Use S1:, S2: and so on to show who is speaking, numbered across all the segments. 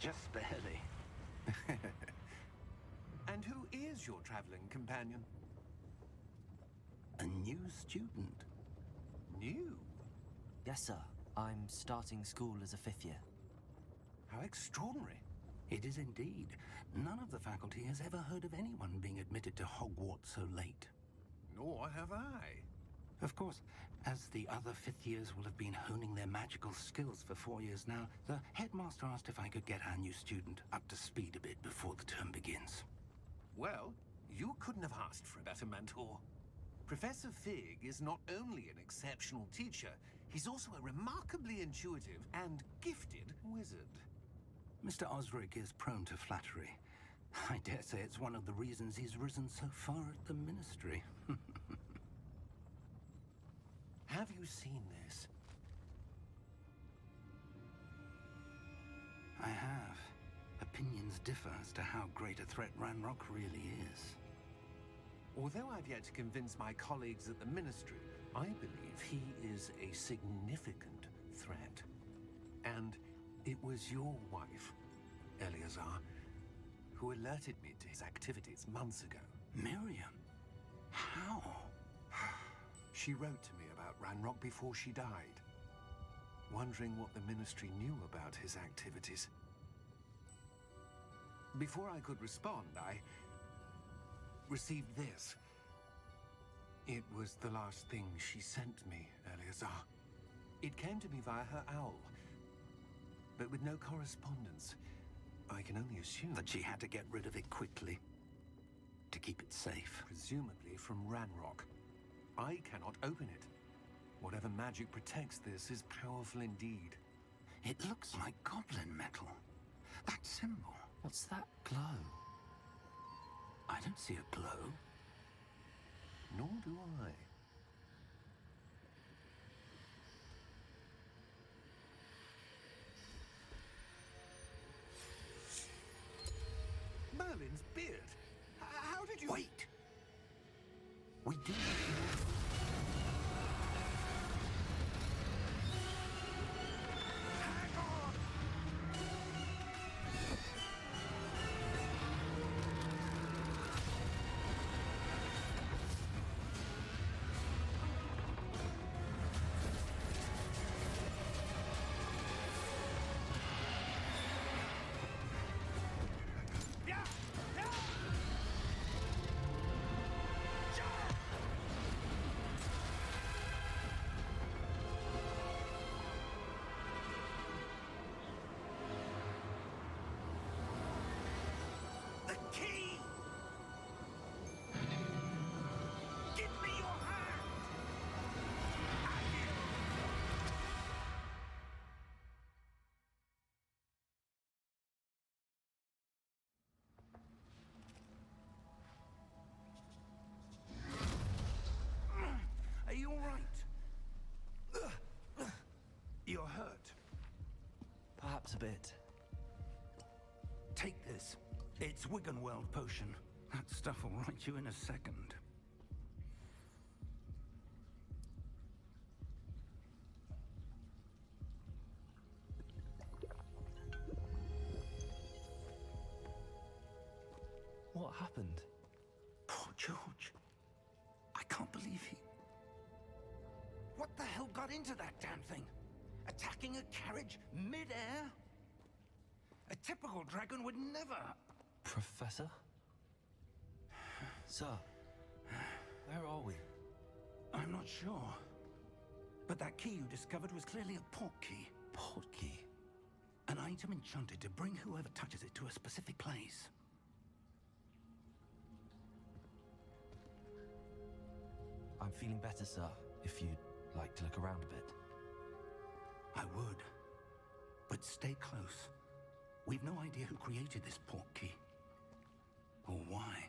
S1: Just barely.
S2: And who is your traveling companion?
S1: A new student.
S2: New?
S3: Yes, sir. I'm starting school as a 5th year.
S2: How extraordinary.
S1: It is indeed. None of the faculty has ever heard of anyone being admitted to Hogwarts so late.
S2: Nor have I.
S1: Of course, as the other 5th years will have been honing their magical skills for 4 years now, the headmaster asked if I could get our new student up to speed a bit before the term begins.
S2: Well, you couldn't have asked for a better mentor. Professor Fig is not only an exceptional teacher, he's also a remarkably intuitive and gifted wizard.
S1: Mr. Osric is prone to flattery. I dare say it's one of the reasons he's risen so far at the Ministry.
S2: Have you seen this?
S1: I have. Opinions differ as to how great a threat Ranrock really is.
S2: Although I've yet to convince my colleagues at the Ministry, I believe he is a significant threat. And it was your wife, Eleazar, who alerted me to his activities months ago.
S1: Miriam? How?
S2: She wrote to me about Ranrock before she died, wondering what the Ministry knew about his activities. Before I could respond, I received this. It was the last thing she sent me, Eleazar. It came to me via her owl, but with no correspondence. I can only assume
S1: That she had to get rid of it quickly, to keep it safe.
S2: presumably from Ranrock. I cannot open it. Whatever magic protects this is powerful indeed.
S1: It looks like goblin metal. That symbol.
S3: What's that glow?
S1: I don't see a glow.
S2: Nor do I. Merlin's beard. How did you...
S1: Wait! We do.
S2: Hang on! Yeah! Yeah! Jump! The key! Give me your hand!
S1: Are you all right? You're hurt.
S3: Perhaps a bit.
S1: Take this. It's Wiggenweld potion. That stuff will right you in a second.
S3: What happened?
S1: Poor George. I can't believe he... What the hell got into that damn thing? Attacking a carriage mid-air? A typical dragon would never...
S3: Professor? Sir, where are we?
S1: I'm not sure. But that key you discovered was clearly a portkey.
S3: Portkey?
S1: An item enchanted to bring whoever touches it to a specific place.
S3: I'm feeling better, sir, if you'd like to look around a bit.
S1: I would. But stay close. We've no idea who created this portkey. Or why.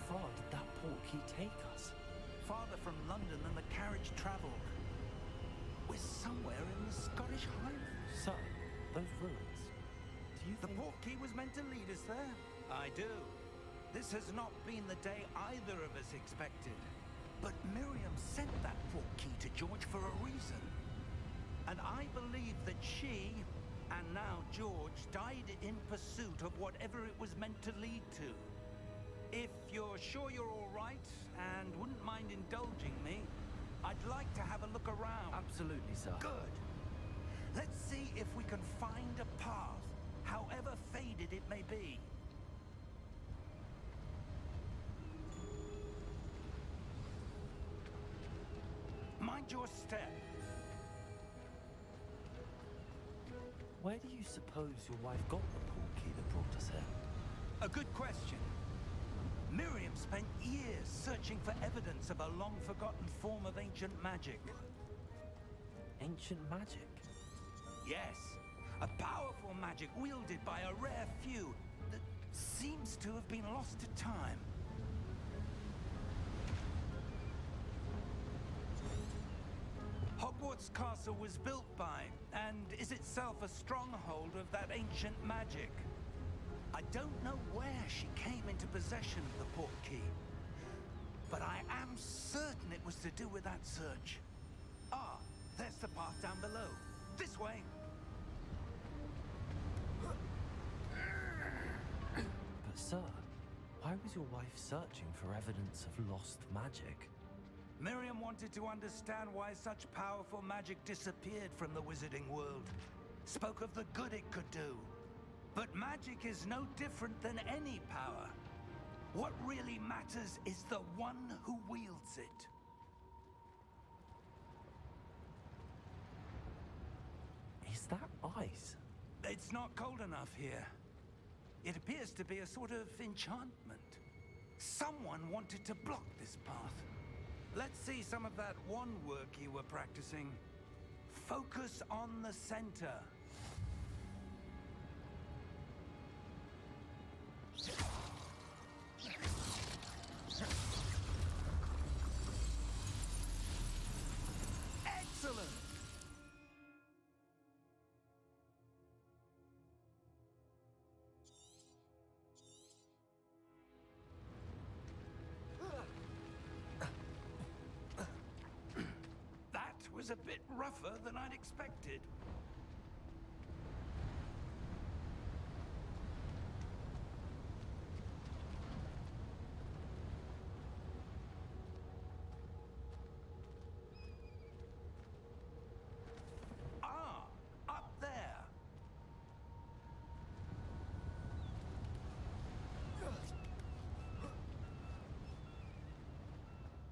S3: far did that portkey take us?
S1: Farther from London than the carriage travelled. We're somewhere in the Scottish Highlands.
S3: Sir, those ruins. Do you
S1: The
S3: think...
S1: portkey was meant to lead us there? I do. This has not been the day either of us expected. But Miriam sent that portkey to George for a reason. And I believe that she, and now George, died in pursuit of whatever it was meant to lead to. If you're sure you're all right, and wouldn't mind indulging me, I'd like to have a look around.
S3: Absolutely, sir.
S1: Good. Let's see if we can find a path, however faded it may be. Mind your step.
S3: Where do you suppose your wife got the portkey that brought us here?
S1: A good question. Miriam spent years searching for evidence of a long-forgotten form of ancient magic.
S3: Ancient magic?
S1: Yes, a powerful magic wielded by a rare few that seems to have been lost to time. Hogwarts Castle was built by, and is itself a stronghold of that ancient magic. I don't know where she came into possession of the portkey, but I am certain it was to do with that search. Ah, there's the path down below. This way.
S3: But sir, why was your wife searching for evidence of lost magic?
S1: Miriam wanted to understand why such powerful magic disappeared from the wizarding world. Spoke of the good it could do. But magic is no different than any power. What really matters is the one who wields it.
S3: Is that ice?
S1: It's not cold enough here. It appears to be a sort of enchantment. Someone wanted to block this path. Let's see some of that wand work you were practicing. Focus on the center. Excellent! That was a bit rougher than I'd expected. Ah, up there.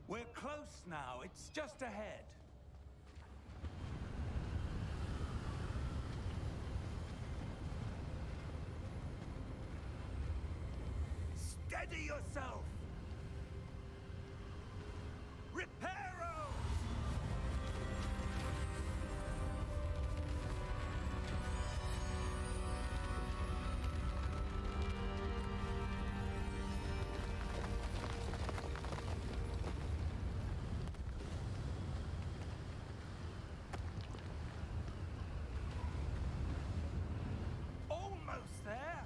S1: We're close now. It's just ahead. Steady yourself! Reparo! Almost there!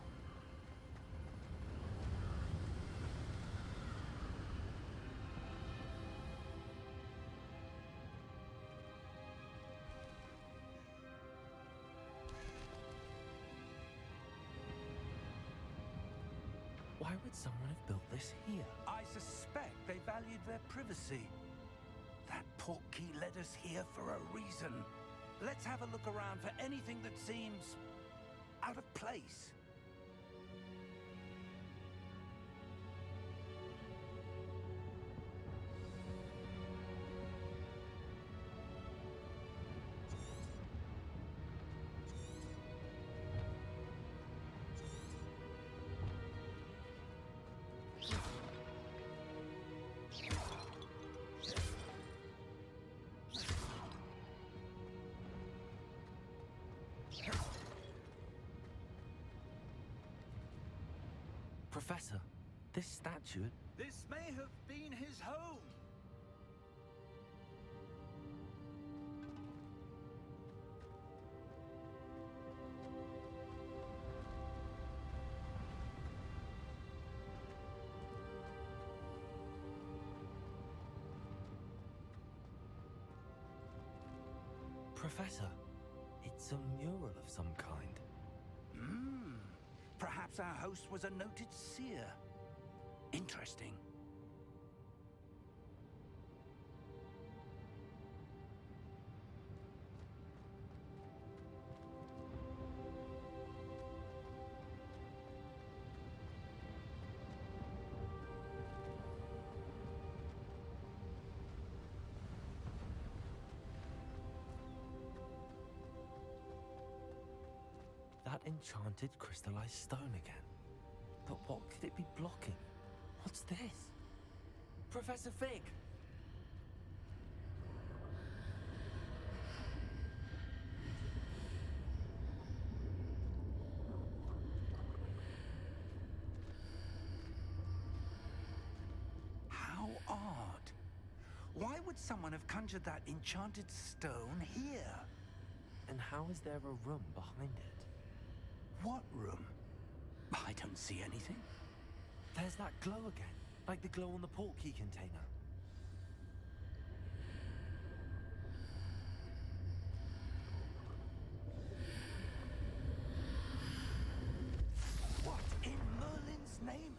S3: Why would someone have built this here?
S1: I suspect they valued their privacy. That portkey led us here for a reason. Let's have a look around for anything that seems out of place.
S3: Professor, This statue...
S1: This may have been his home.
S3: Professor, it's a mural of some kind.
S1: Perhaps our host was a noted seer. Interesting.
S3: That enchanted crystallized stone again. But what could it be blocking? What's this? Professor Fig!
S1: How odd. Why would someone have conjured that enchanted stone here?
S3: And how is there a room behind it?
S1: What room? I don't see anything.
S3: There's that glow again, like the glow on the portkey container.
S1: What in Merlin's name?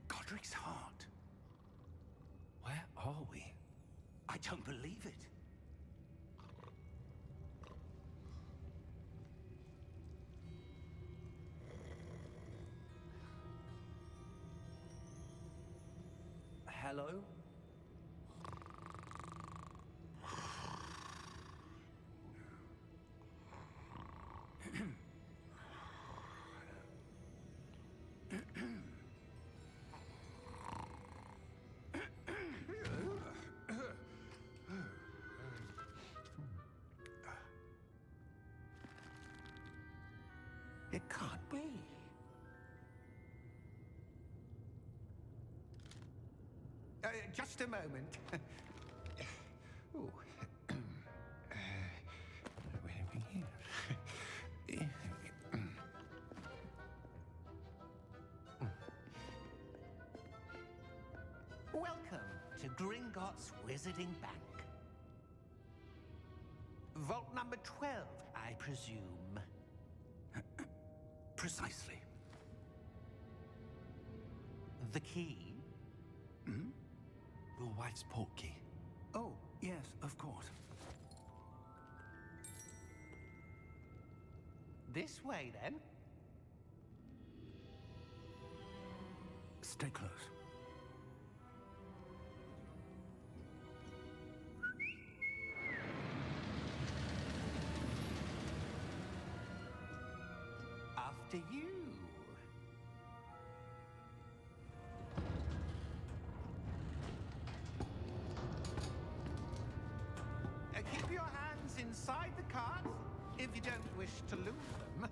S1: Godric's heart.
S3: Where are we?
S1: I don't believe it.
S3: Hello?
S2: It can't be. Just a moment. Oh. Where are we here?
S4: Welcome to Gringotts Wizarding Bank. Vault number 12, I presume.
S1: Precisely.
S4: The key?
S3: Your wife's portkey.
S1: Oh, yes, of course.
S4: This way, then.
S1: Stay close.
S4: After you. Keep your hands inside the cart if you don't wish to lose them.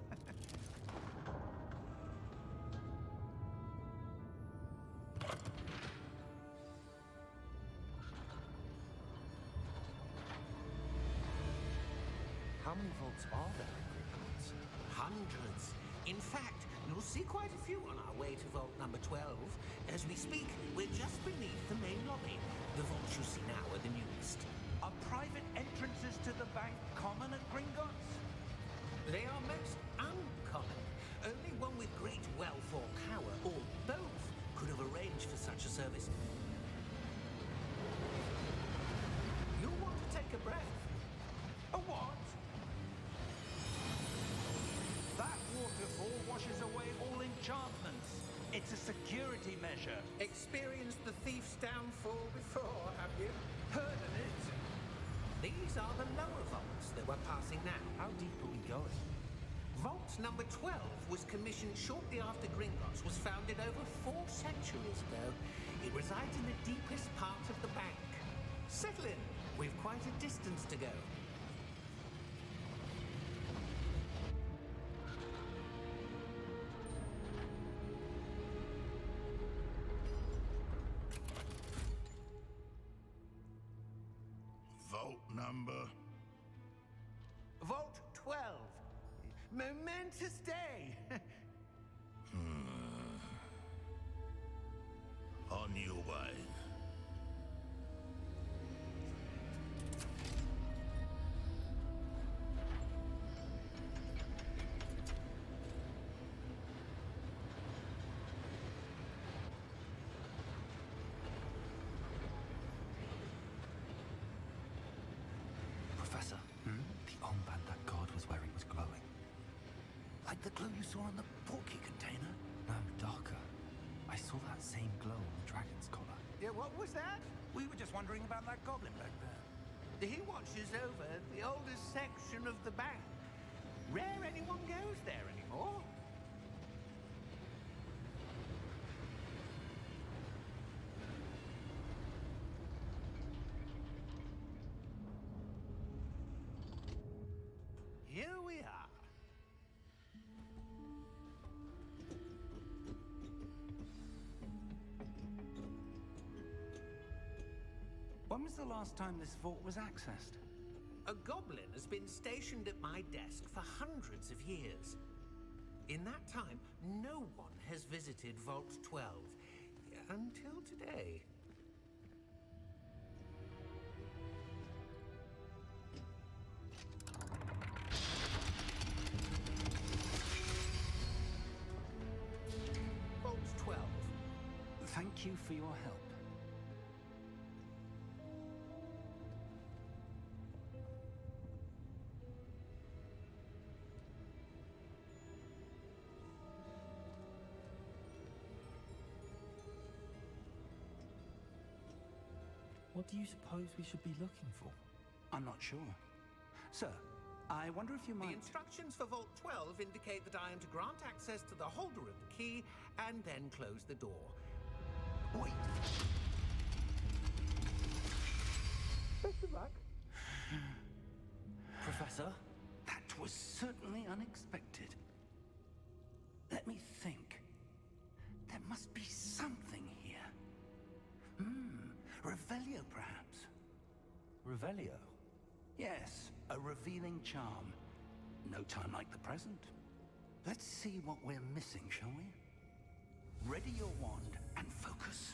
S3: How many vaults are there in Gringotts?
S4: Hundreds. In fact, you'll see quite a few on our way to vault number 12. As we speak, we're just beneath the main lobby. The vaults you see now are the newest.
S1: Are private entrances to the bank common at Gringotts?
S4: They are most uncommon. Only one with great wealth or power, or both, could have arranged for such a service. You'll want to take a breath.
S1: A what? That waterfall washes away all enchantments. It's a security measure.
S4: Experienced the thief's downfall before, have you?
S1: Heard of it?
S4: These are the lower vaults that we're passing now.
S3: How deep are we going?
S4: Vault number 12 was commissioned shortly after Gringotts was founded over 4 centuries ago. It resides in the deepest part of the bank. Settle in. We've quite a distance to go.
S5: number?
S4: Vault 12. Momentous day.
S5: On your way.
S3: Professor, the armband that guard was wearing was glowing.
S1: Like the glow you saw on the porky container?
S3: No, darker. I saw that same glow on the dragon's collar.
S4: Yeah, what was that?
S1: We were just wondering about that goblin back there.
S4: He watches over the oldest section of the bank. Rare anyone goes there anymore. Here we are.
S1: When was the last time this vault was accessed?
S4: A goblin has been stationed at my desk for hundreds of years. In that time, no one has visited Vault 12 until today. Vault 12.
S1: Thank you for your help.
S3: What do you suppose we should be looking for?
S1: I'm not sure. Sir, I wonder if you
S4: The
S1: might...
S4: instructions for Vault 12 indicate that I am to grant access to the holder of the key and then close the door.
S1: Wait!
S4: Best of luck.
S3: Professor?
S1: That was certainly unexpected. Let me think. There must be something here. Revelio, perhaps?
S3: Revelio?
S1: Yes, a revealing charm. No time like the present. Let's see what we're missing, shall we? Ready your wand and focus.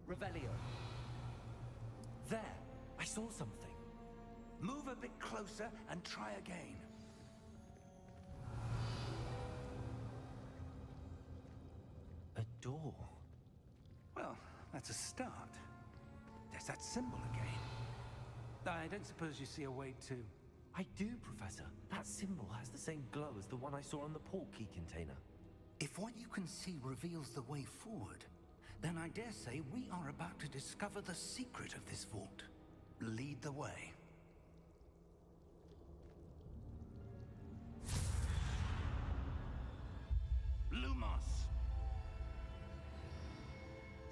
S3: Revelio. There! I saw something.
S1: Move a bit closer and try again.
S3: A door.
S1: Well, that's a start. There's that symbol again. I don't suppose you see a way to...
S3: I do, Professor. That symbol has the same glow as the one I saw on the port key container.
S1: If what you can see reveals the way forward, then I dare say we are about to discover the secret of this vault. Lead the way. Lumos!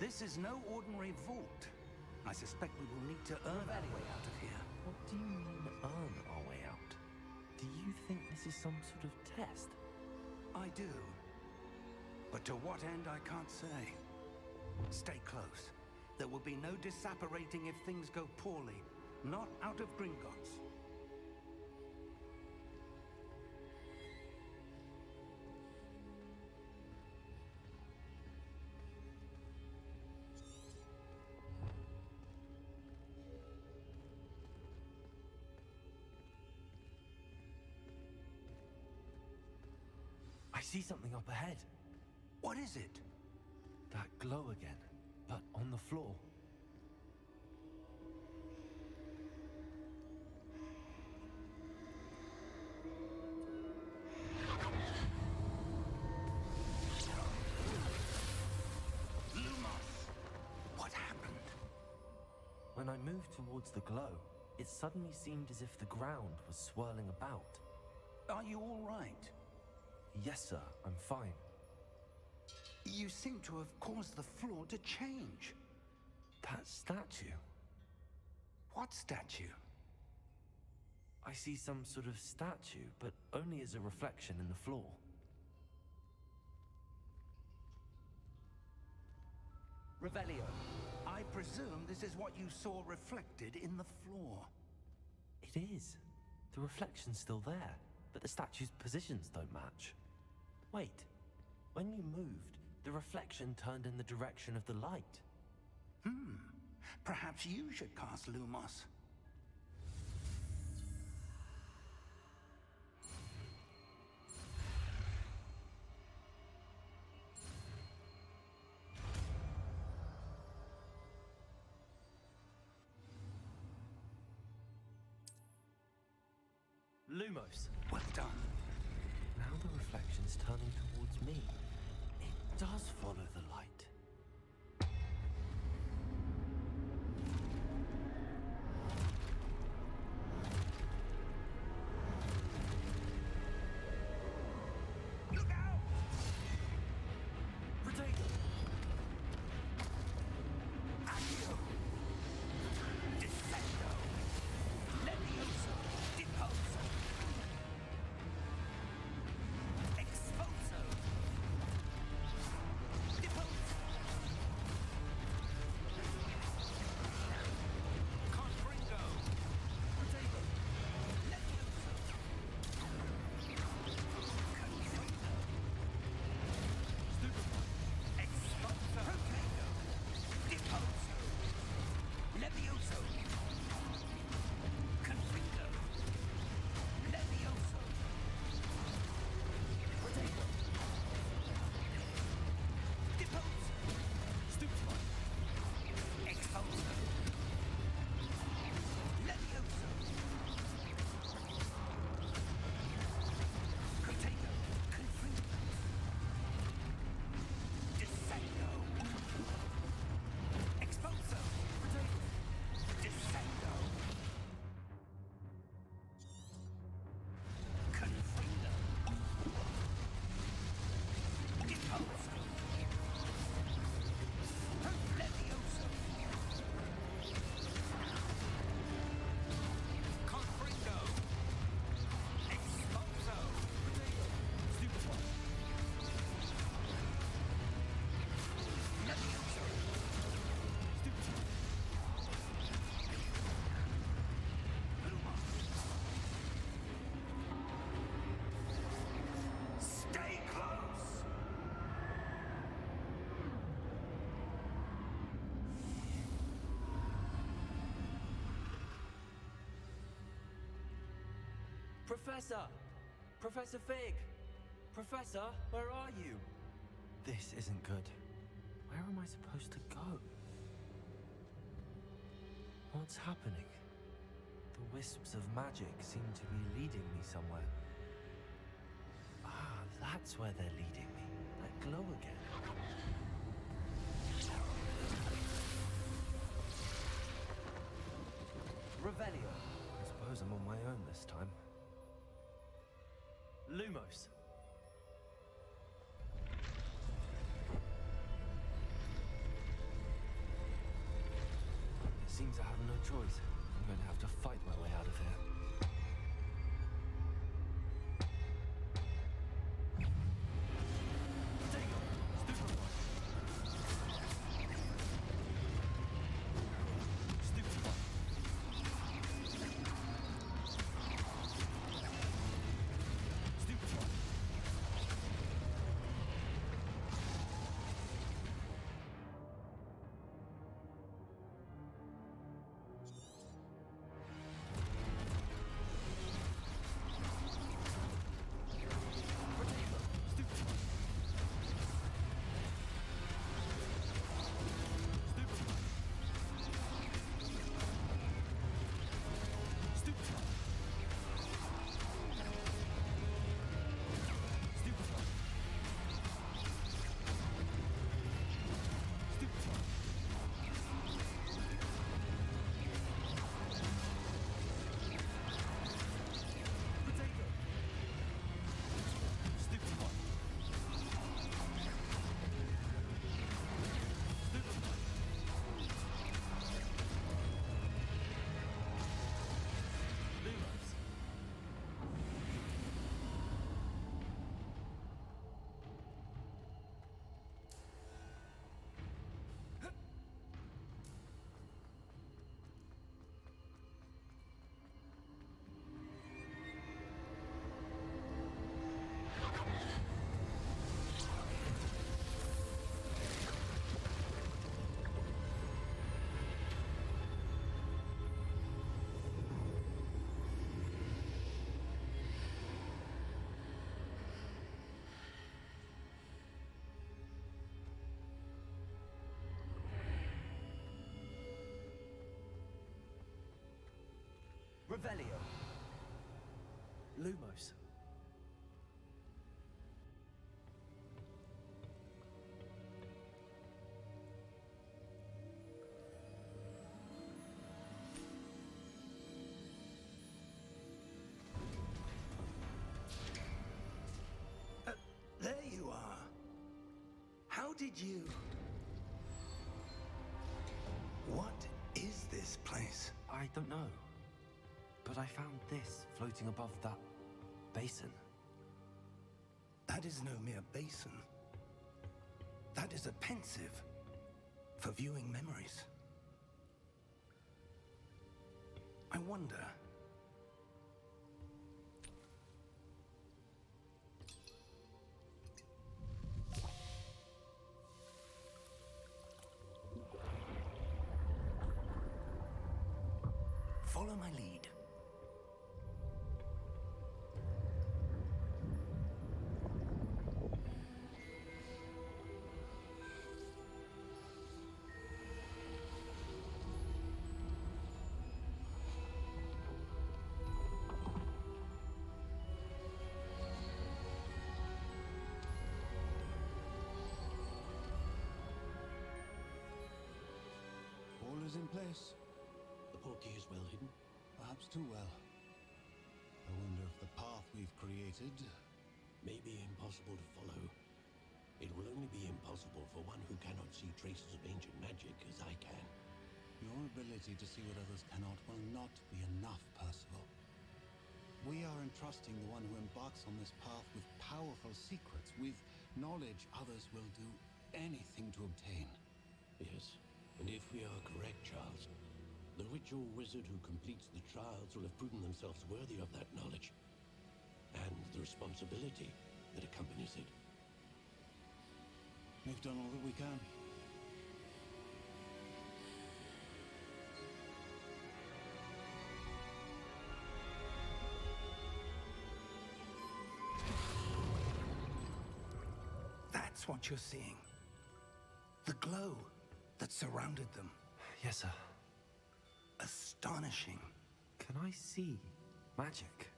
S1: This is no ordinary vault. I suspect we will need to earn our way out of here.
S3: What do you mean, earn our way out? Do you think this is some sort of test?
S1: I do. But to what end, I can't say. Stay close. There will be no disapparating if things go poorly. Not out of Gringotts.
S3: I see something up ahead.
S1: What is it?
S3: That glow again, but on the floor.
S1: Lumos! What happened?
S3: When I moved towards the glow, it suddenly seemed as if the ground was swirling about.
S1: Are you all right?
S3: Yes, sir, I'm fine.
S1: You seem to have caused the floor to change.
S3: That statue.
S1: What statue?
S3: I see some sort of statue, but only as a reflection in the floor.
S1: Revelio, I presume this is what you saw reflected in the floor.
S3: It is. The reflection's still there, but the statue's positions don't match. Wait, when you moved, the reflection turned in the direction of the light.
S1: Perhaps you should cast Lumos.
S3: Lumos.
S1: Well done.
S3: Now the reflection's turning towards me. It does follow the light.
S1: Look out!
S3: Protego!
S1: Accio! Descendo! Levioso! Deposo! Exposo! Deposo! Confringo! Protego! Levioso! Confringo! Exposo! Protego! Deposo! Levioso! Confringo! Levioso! Protego! Deposo!
S3: Stupefy!
S1: Exposo! Levioso! Protego! Confringo! Descendo! Exposo! Protego! Descendo! Confringo! Deposo! Levioso! Confringo! Exposo!
S3: Stupefy!
S1: Levioso!
S3: Stupefy!
S1: Lumos! Stay close!
S3: Professor! Professor Fig! Professor, where are you? This isn't good. Where am I supposed to go? What's happening? The wisps of magic seem to be leading me somewhere. Ah, that's where they're leading me. That glow again. Revelio. I suppose I'm on my own this time. Lumos. It seems I have no choice. I'm going to have to fight my way out of here. Diagon! Stupefy! Stupefy! Stupefy! Lumos.
S1: There you are. How did you... What is this place?
S3: I don't know. But I found this floating above that basin.
S1: That is no mere basin. That is a pensive for viewing memories. I wonder... Follow my lead.
S5: All is in place.
S6: The portkey is well hidden.
S5: Perhaps too well. I wonder if the path we've created...
S6: May be impossible to follow. It will only be impossible for one who cannot see traces of ancient magic as I can.
S5: Your ability to see what others cannot will not be enough, Percival. We are entrusting the one who embarks on this path with powerful secrets, with knowledge others will do anything to obtain.
S6: Yes, and if we are correct, Charles, the ritual wizard who completes the trials will have proven themselves worthy of that knowledge, and the responsibility that accompanies it.
S5: We've done all that we can.
S1: That's what you're seeing. The glow that surrounded them.
S3: Yes, sir.
S1: Astonishing.
S3: Can I see magic?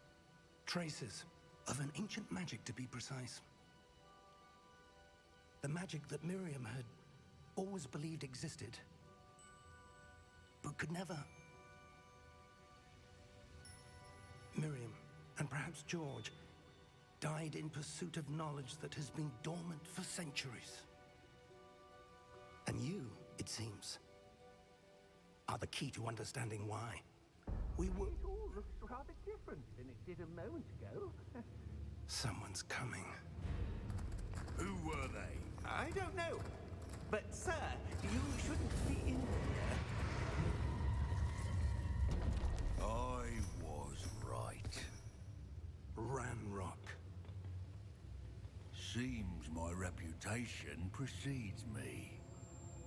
S1: Traces of an ancient magic, to be precise. The magic that Miriam had always believed existed, but could never. Miriam, and perhaps George, died in pursuit of knowledge that has been dormant for centuries. And you, it seems, are the key to understanding why. We were...
S4: It all looks rather different than it did a moment ago.
S1: Someone's coming.
S7: Who were they?
S4: I don't know. But, sir, you shouldn't be in here.
S7: I was right.
S1: Ranrock.
S7: Seems my reputation precedes me.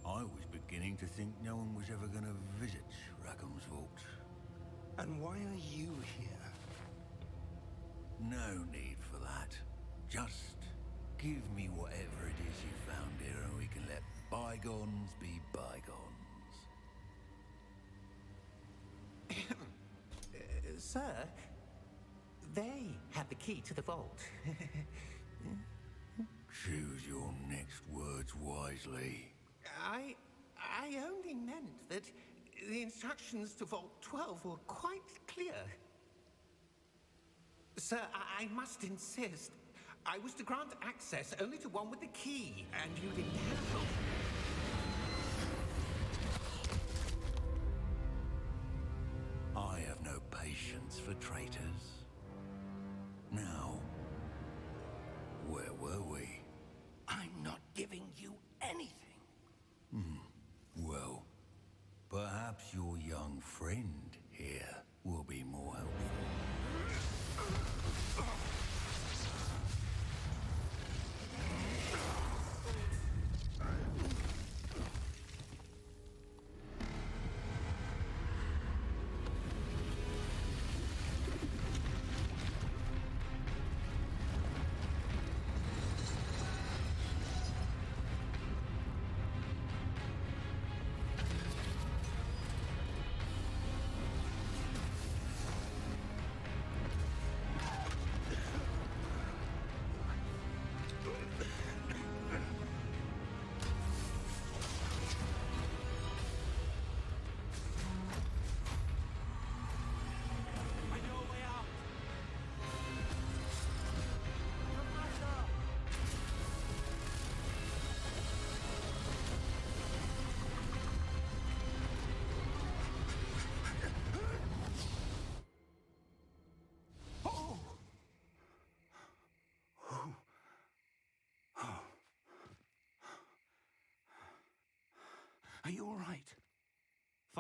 S7: I was beginning to think no one was ever going to visit Rackham's vault.
S1: And why are you here?
S7: No need for that. Just give me whatever it is you found here and we can let bygones be bygones.
S4: Sir, they have the key to the vault.
S7: Choose your next words wisely.
S4: I only meant that the instructions to Vault 12 were quite clear. Sir, I must insist. I was to grant access only to one with the key, and you didn't have it.
S7: I have no patience for traitors. Now, where were we?
S1: I'm not giving you anything.
S7: Well, perhaps your young friend here will be more helpful.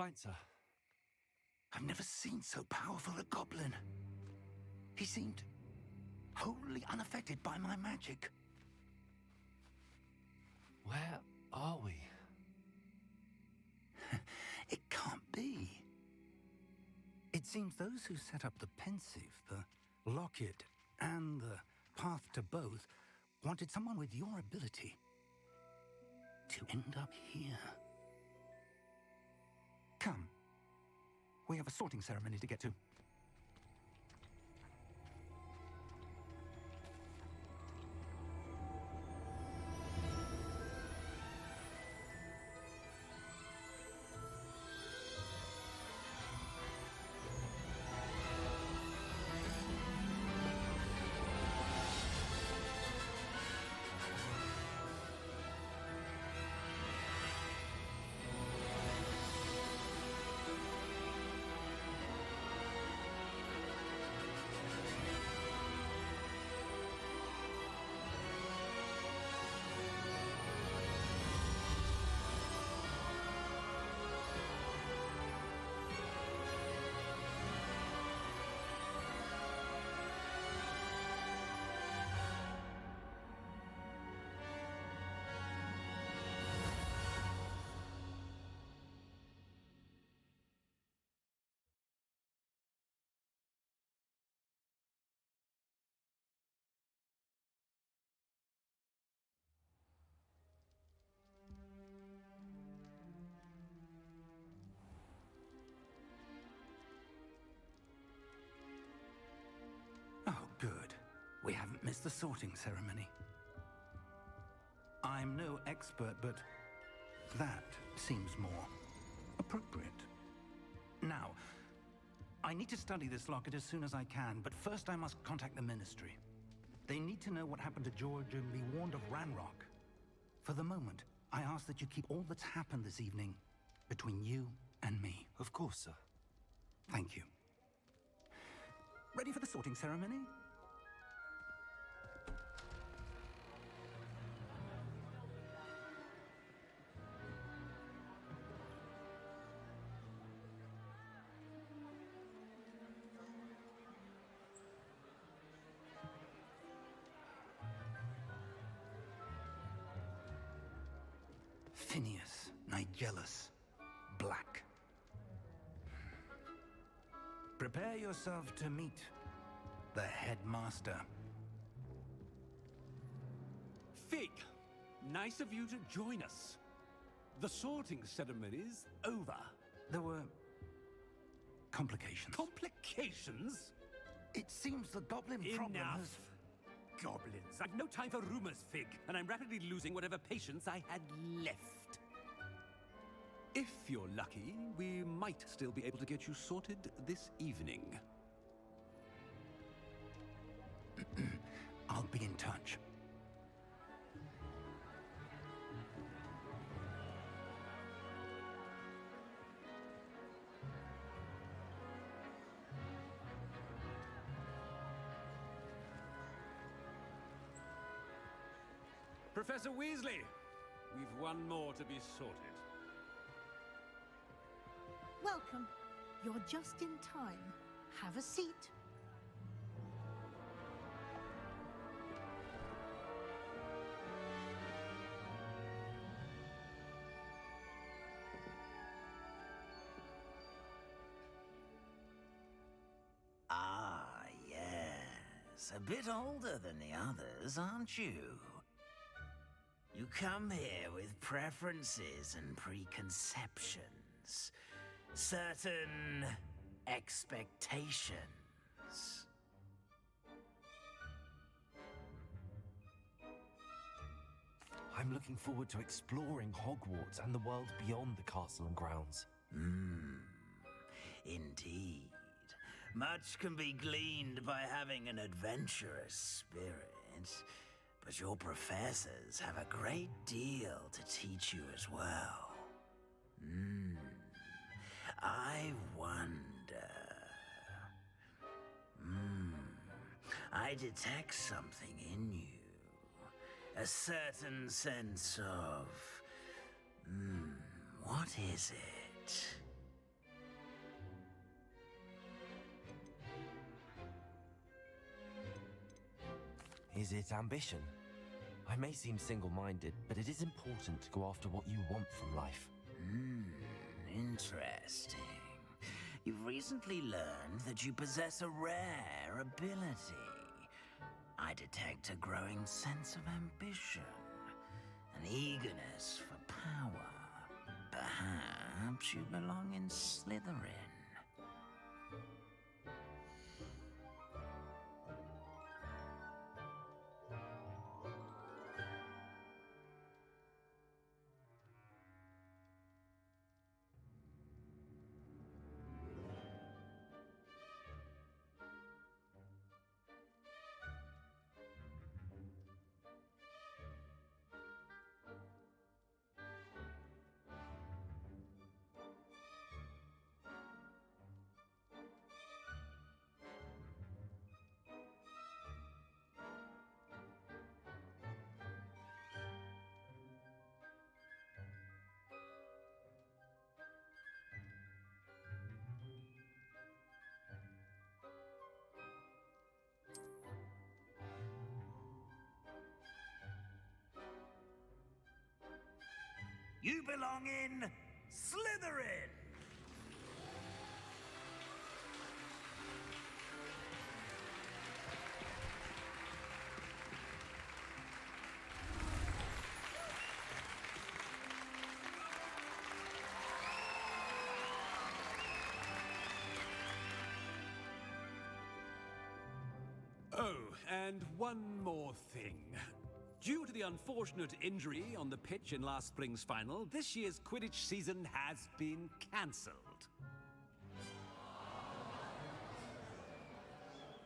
S3: Fine, sir.
S1: I've never seen so powerful a goblin. He seemed wholly unaffected by my magic.
S3: Where are we?
S1: It can't be. It seems those who set up the pensive, the locket, and the path to both wanted someone with your ability to end up here. Come. We have a sorting ceremony to get to. Oh, good. We haven't missed the sorting ceremony. I'm no expert, but that seems more appropriate. Now, I need to study this locket as soon as I can, but first I must contact the Ministry. They need to know what happened to George and be warned of Ranrock. For the moment, I ask that you keep all that's happened this evening between you and me.
S3: Of course, sir.
S1: Thank you. Ready for the sorting ceremony? Phineas, Nigellus, Black. Prepare yourself to meet the headmaster.
S8: Fig, nice of you to join us. The sorting ceremony's over.
S1: There were complications.
S8: Complications?
S1: It seems the goblin problem
S8: Enough.
S1: has...
S8: Goblins. I've no time for rumors, Fig, and I'm rapidly losing whatever patience I had left. If you're lucky, we might still be able to get you sorted this evening.
S1: I'll be in touch.
S8: Professor Weasley, we've one more to be sorted.
S9: Welcome. You're just in time. Have a seat.
S7: Ah, yes. A bit older than the others, aren't you? You come here with preferences and preconceptions. Certain expectations.
S3: I'm looking forward to exploring Hogwarts and the world beyond the castle and grounds.
S7: Indeed. Much can be gleaned by having an adventurous spirit, but your professors have a great deal to teach you as well. I wonder... I detect something in you. A certain sense of... what is it?
S3: Is it ambition? I may seem single-minded, but it is important to go after what you want from life.
S7: Interesting. You've recently learned that you possess a rare ability. I detect a growing sense of ambition, an eagerness for power. Perhaps you belong in Slytherin. You belong in Slytherin!
S8: Oh, and one more thing. Due to the unfortunate injury on the pitch in last spring's final, this year's Quidditch season has been cancelled.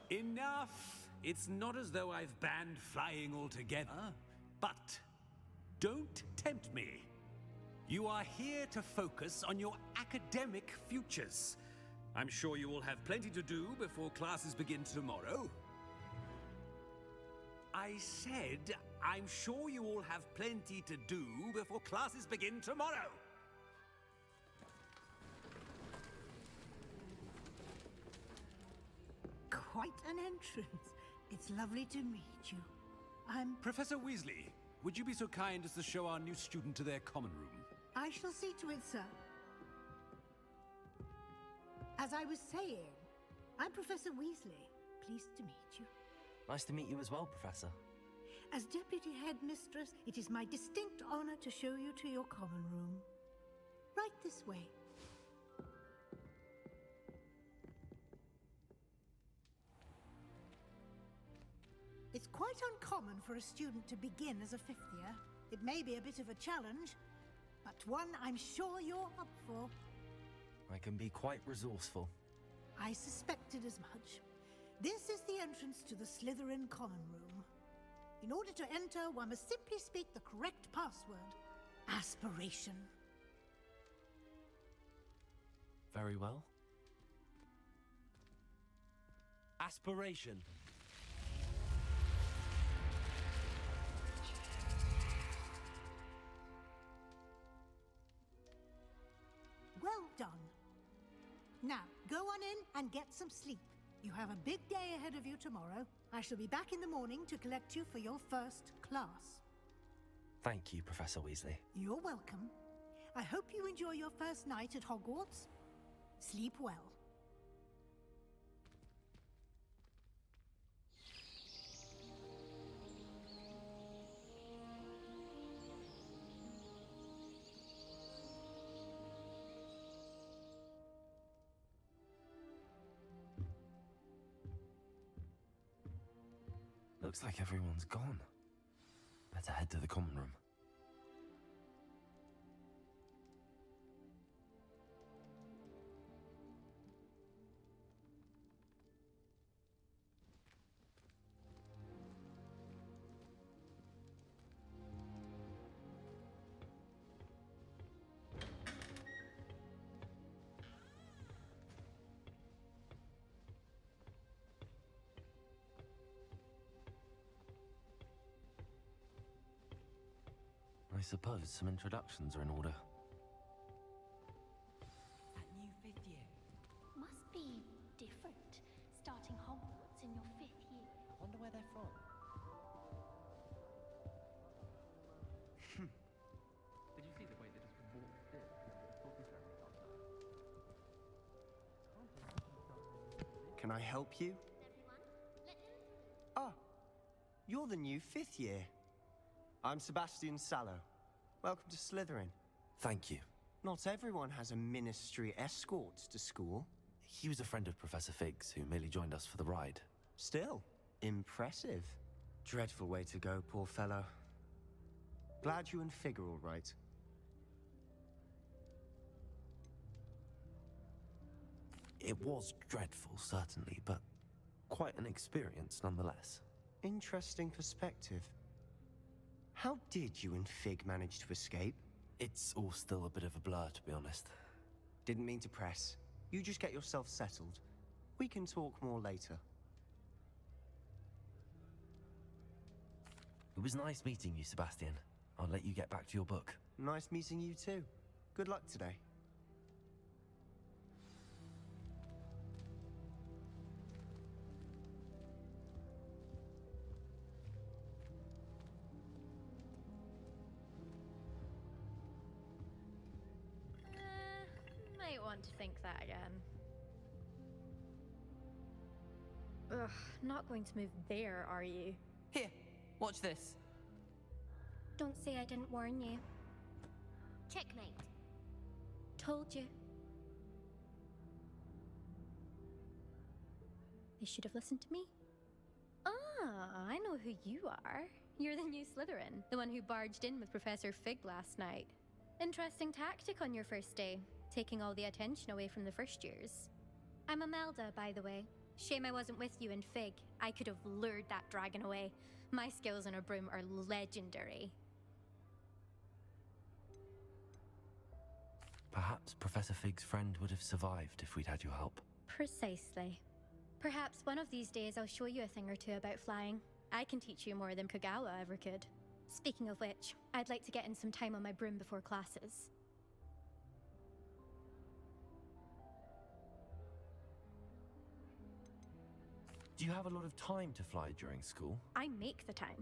S8: Enough! It's not as though I've banned flying altogether, but don't tempt me. You are here to focus on your academic futures. I'm sure you will have plenty to do before classes begin tomorrow. I said, I'm sure you all have plenty to do before classes begin tomorrow.
S9: Quite an entrance. It's lovely to meet you. I'm...
S8: Professor Weasley, would you be so kind as to show our new student to their common room?
S9: I shall see to it, sir. As I was saying, I'm Professor Weasley. Pleased to meet you.
S3: Nice to meet you as well, Professor.
S9: As Deputy Headmistress, it is my distinct honor to show you to your common room. Right this way. It's quite uncommon for a student to begin as a fifth year. It may be a bit of a challenge, but one I'm sure you're up for.
S3: I can be quite resourceful.
S9: I suspected as much. This is the entrance to the Slytherin common room. In order to enter, one must simply speak the correct password. Aspiration.
S3: Very well. Aspiration.
S9: Well done. Now, go on in and get some sleep. You have a big day ahead of you tomorrow. I shall be back in the morning to collect you for your first class.
S3: Thank you, Professor Weasley.
S9: You're welcome. I hope you enjoy your first night at Hogwarts. Sleep well.
S3: Looks like everyone's gone. Better head to the common room. I suppose some introductions are in order.
S10: That new fifth year.
S11: Must be different, starting Hogwarts in your fifth year.
S3: I wonder where they're from.
S10: I help you? Ah, you're the new 5th year. I'm Sebastian Sallow. Welcome to Slytherin.
S3: Thank you.
S10: Not everyone has a ministry escort to school.
S3: He was a friend of Professor Fig's who merely joined us for the ride.
S10: Still, impressive. Dreadful way to go, poor fellow. Glad you and Fig are all right.
S3: It was dreadful, certainly, but quite an experience nonetheless.
S10: Interesting perspective. How did you and Fig manage to escape?
S3: It's all still a bit of a blur, to be honest.
S10: Didn't mean to press. You just get yourself settled. We can talk more later.
S3: It was nice meeting you, Sebastian. I'll let you get back to your book.
S10: Nice meeting you too. Good luck today.
S11: Might want to think that again. Ugh, not going to move there, are you?
S12: Here, watch this.
S11: Don't say I didn't warn you.
S13: Checkmate.
S11: Told you. They should have listened to me. Ah, I know who you are. You're the new Slytherin, the one who barged in with Professor Fig last night. Interesting tactic on your first day, taking all the attention away from the first years. I'm Imelda, by the way. Shame I wasn't with you in Fig. I could have lured that dragon away. My skills on a broom are legendary.
S3: Perhaps Professor Fig's friend would have survived if we'd had your help.
S11: Precisely. Perhaps one of these days I'll show you a thing or two about flying. I can teach you more than Kagawa ever could. Speaking of which, I'd like to get in some time on my broom before classes.
S3: Do you have a lot of time to fly during school?
S11: I make the time.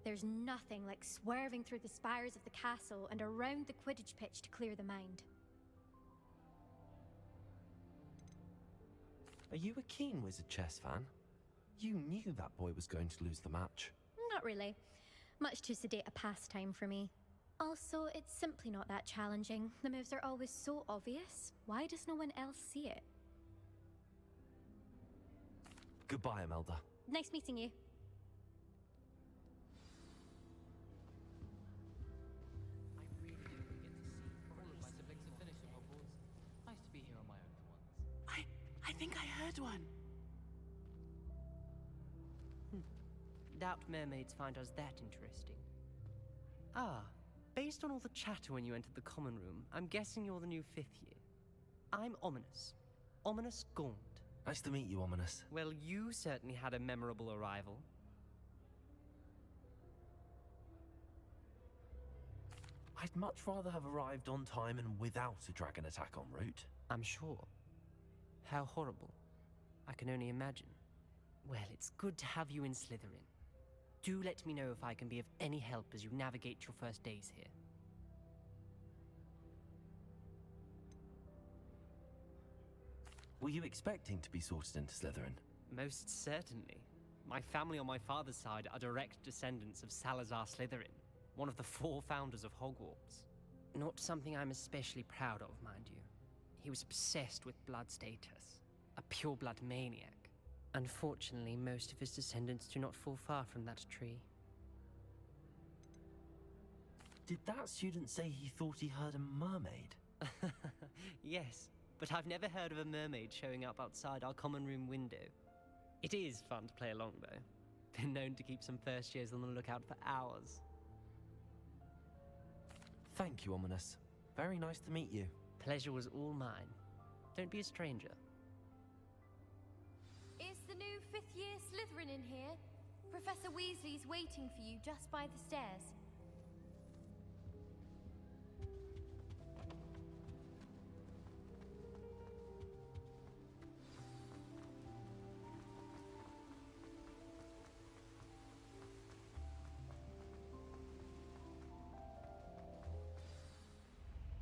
S11: There's nothing like swerving through the spires of the castle and around the Quidditch pitch to clear the mind.
S3: Are you a keen Wizard chess fan? You knew that boy was going to lose the match.
S11: Not really. Much too sedate a pastime for me. Also, it's simply not that challenging. The moves are always so obvious. Why does no one else see it?
S3: Goodbye, Imelda.
S11: Nice meeting you.
S12: I really didn't get to see all of my siblings have finished at Hogwarts. Nice to be here on my own for once.
S14: I think I heard one.
S12: Doubt mermaids find us that interesting. Ah, based on all the chatter when you entered the common room, I'm guessing you're the new 5th year. I'm Ominous. Ominous Gaunt.
S3: Nice to meet you, Ominous.
S12: Well, you certainly had a memorable arrival.
S3: I'd much rather have arrived on time and without a dragon attack en route.
S12: I'm sure. How horrible. I can only imagine. Well, it's good to have you in Slytherin. Do let me know if I can be of any help as you navigate your first days here.
S3: Were you expecting to be sorted into Slytherin?
S12: Most certainly. My family on my father's side are direct descendants of Salazar Slytherin, one of the 4 founders of Hogwarts. Not something I'm especially proud of, mind you. He was obsessed with blood status, a pure-blood maniac. Unfortunately, most of his descendants do not fall far from that tree.
S3: Did that student say he thought he heard a mermaid?
S12: Yes, but I've never heard of a mermaid showing up outside our common room window. It is fun to play along, though. Been known to keep some first years on the lookout for hours.
S3: Thank you, Ominous. Very nice to meet you.
S12: Pleasure was all mine. Don't be a stranger.
S13: Is the new 5th year Slytherin in here? Professor Weasley's waiting for you just by the stairs.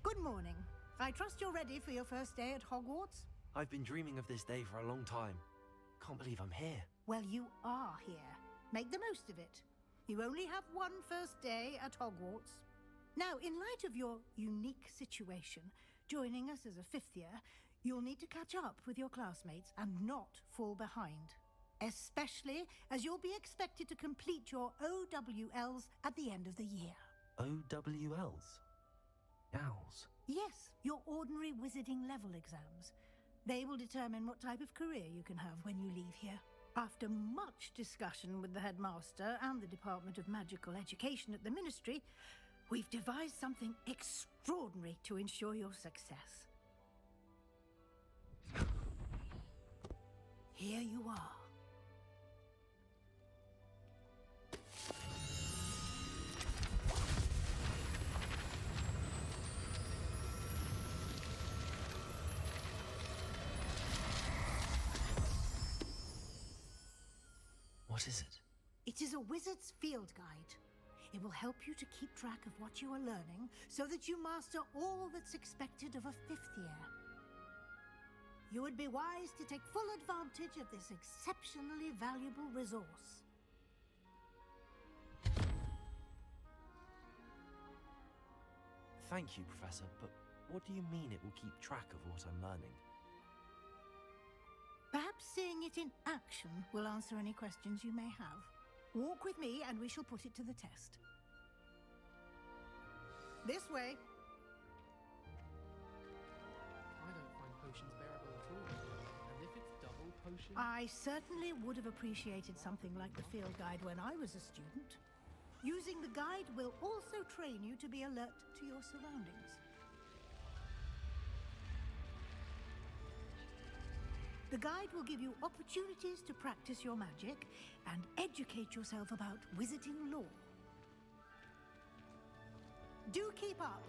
S9: Good morning. I trust you're ready for your first day at Hogwarts?
S3: I've been dreaming of this day for a long time. can't believe I'm here.
S9: Well, you are here. Make the most of it. You only have one first day at Hogwarts. Now, in light of your unique situation, joining us as a fifth year, you'll need to catch up with your classmates and not fall behind. Especially as you'll be expected to complete your OWLs at the end of the year.
S3: OWLs? Owls?
S9: Yes, your ordinary wizarding level exams. They will determine what type of career you can have when you leave here. After much discussion with the headmaster and the Department of Magical Education at the Ministry, we've devised something extraordinary to ensure your success. Here you are.
S3: What is it?
S9: It is a wizard's field guide. It will help you to keep track of what you are learning so that you master all that's expected of a fifth year. You would be wise to take full advantage of this exceptionally valuable resource.
S3: Thank you, Professor, but what do you mean it will keep track of what I'm learning?
S9: Perhaps seeing it in action will answer any questions you may have. Walk with me and we shall put it to the test. This way.
S14: I don't find potions bearable at all. And if it's double potion...
S9: I certainly would have appreciated something like the field guide when I was a student. Using the guide will also train you to be alert to your surroundings. The guide will give you opportunities to practice your magic and educate yourself about wizarding lore. Do keep up!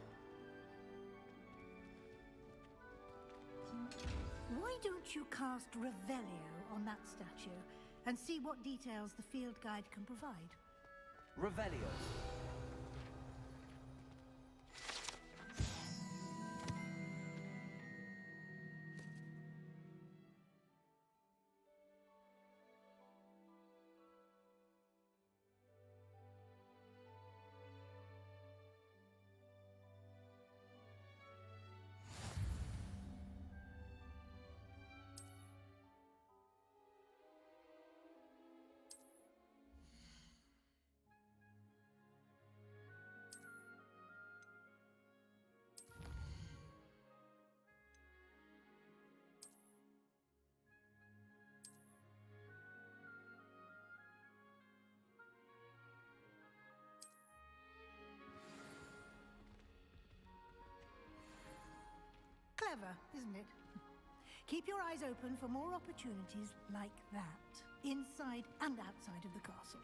S9: Why don't you cast Revelio on that statue and see what details the field guide can provide?
S3: Revelio.
S9: Clever, isn't it? Keep your eyes open for more opportunities like that, inside and outside of the castle.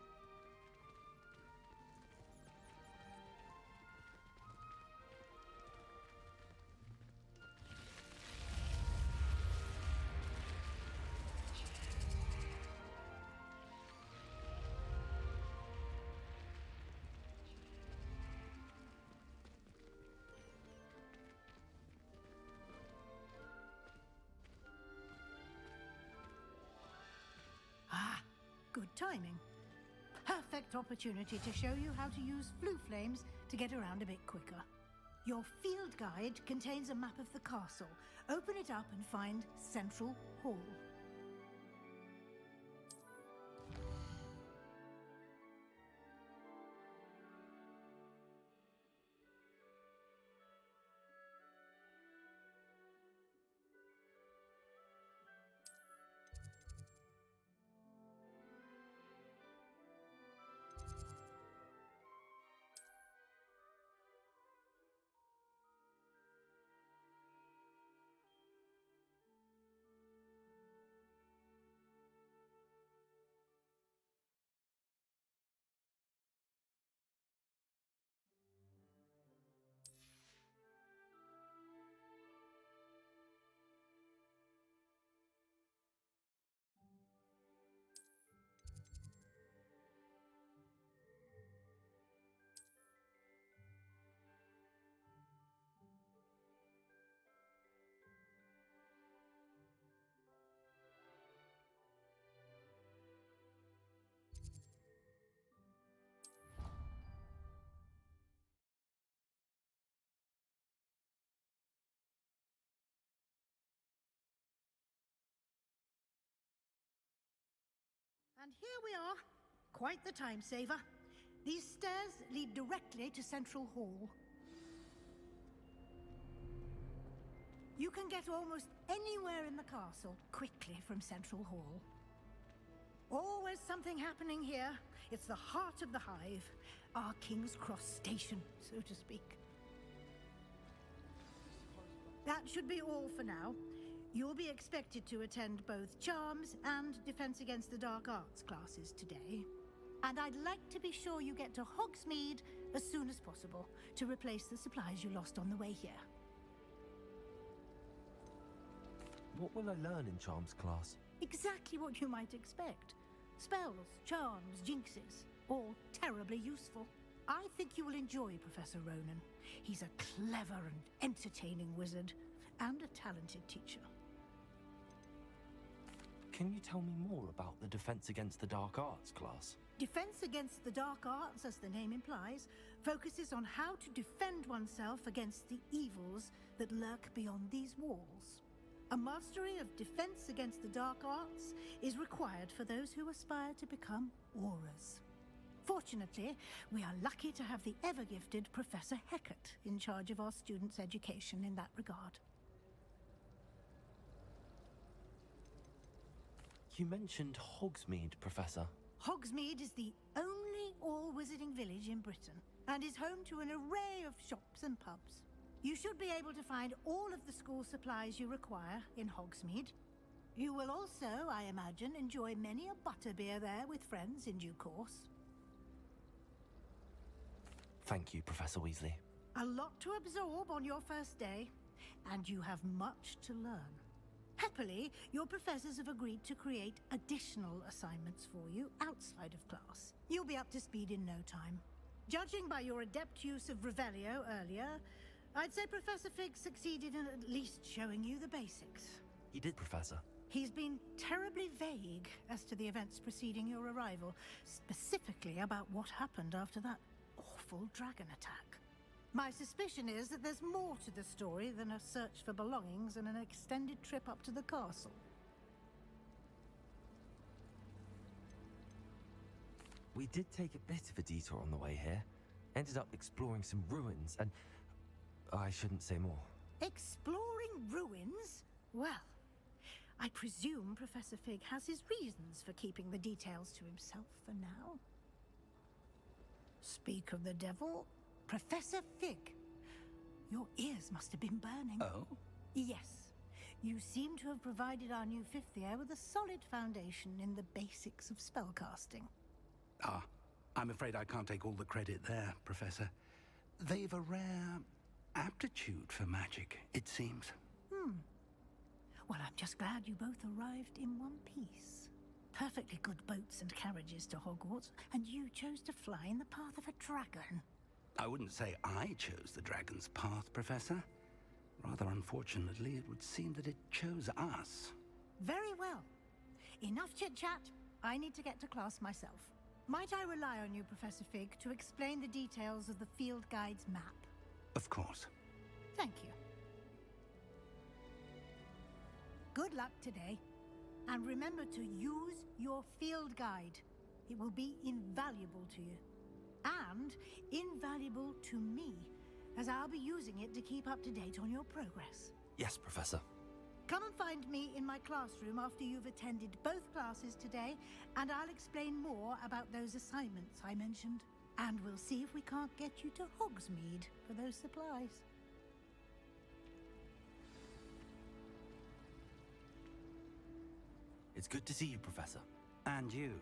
S9: Good timing. Perfect opportunity to show you how to use flue flames to get around a bit quicker. Your field guide contains a map of the castle. Open it up and find Central Hall. Here we are. Quite the time saver. These stairs lead directly to Central Hall. You can get almost anywhere in the castle quickly from Central Hall. Always something happening here. It's the heart of the Hive, our King's Cross station, so to speak. That should be all for now. You'll be expected to attend both Charms and Defense Against the Dark Arts classes today. And I'd like to be sure you get to Hogsmeade as soon as possible to replace the supplies you lost on the way here.
S3: What will I learn in Charms class?
S9: Exactly what you might expect. Spells, charms, jinxes, all terribly useful. I think you will enjoy Professor Ronan. He's a clever and entertaining wizard, and a talented teacher.
S3: Can you tell me more about the Defense Against the Dark Arts class?
S9: Defense Against the Dark Arts, as the name implies, focuses on how to defend oneself against the evils that lurk beyond these walls. A mastery of Defense Against the Dark Arts is required for those who aspire to become Aurors. Fortunately, we are lucky to have the ever-gifted Professor Hecat in charge of our students' education in that regard.
S3: You mentioned Hogsmeade, Professor.
S9: Hogsmeade is the only all-wizarding village in Britain, and is home to an array of shops and pubs. You should be able to find all of the school supplies you require in Hogsmeade. You will also, I imagine, enjoy many a butterbeer there with friends in due course.
S3: Thank you, Professor Weasley.
S9: A lot to absorb on your first day, and you have much to learn. Happily, your professors have agreed to create additional assignments for you outside of class. You'll be up to speed in no time. Judging by your adept use of Revelio earlier, I'd say Professor Fig succeeded in at least showing you the basics.
S3: He did, Professor.
S9: He's been terribly vague as to the events preceding your arrival, specifically about what happened after that awful dragon attack. My suspicion is that there's more to the story than a search for belongings and an extended trip up to the castle.
S3: We did take a bit of a detour on the way here. Ended up exploring some ruins and... I shouldn't say more.
S9: Exploring ruins? Well, I presume Professor Fig has his reasons for keeping the details to himself for now. Speak of the devil, Professor Fig. Your ears must have been burning.
S1: Oh?
S9: Yes. You seem to have provided our new fifth year with a solid foundation in the basics of spellcasting.
S1: Ah, I'm afraid I can't take all the credit there, Professor. They've a rare aptitude for magic, it seems.
S9: Well, I'm just glad you both arrived in one piece. Perfectly good boats and carriages to Hogwarts, and you chose to fly in the path of a dragon.
S1: I wouldn't say I chose the dragon's path, Professor. Rather unfortunately, it would seem that it chose us.
S9: Very well. Enough chit-chat. I need to get to class myself. Might I rely on you, Professor Fig, to explain the details of the field guide's map?
S1: Of course.
S9: Thank you. Good luck today. And remember to use your field guide. It will be invaluable to you. And invaluable to me, as I'll be using it to keep up to date on your progress.
S3: Yes, Professor.
S9: Come and find me in my classroom after you've attended both classes today, and I'll explain more about those assignments I mentioned. And we'll see if we can't get you to Hogsmeade for those supplies.
S3: It's good to see you, Professor.
S1: And you.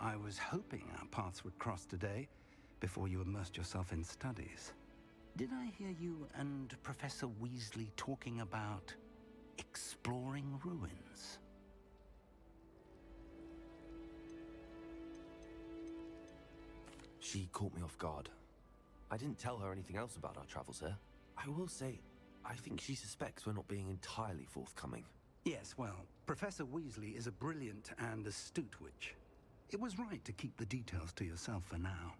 S1: I was hoping our paths would cross today, before you immersed yourself in studies. Did I hear you and Professor Weasley talking about exploring ruins?
S3: She caught me off guard. I didn't tell her anything else about our travels here. I will say, I think she suspects we're not being entirely forthcoming.
S1: Yes, well, Professor Weasley is a brilliant and astute witch. It was right to keep the details to yourself for now.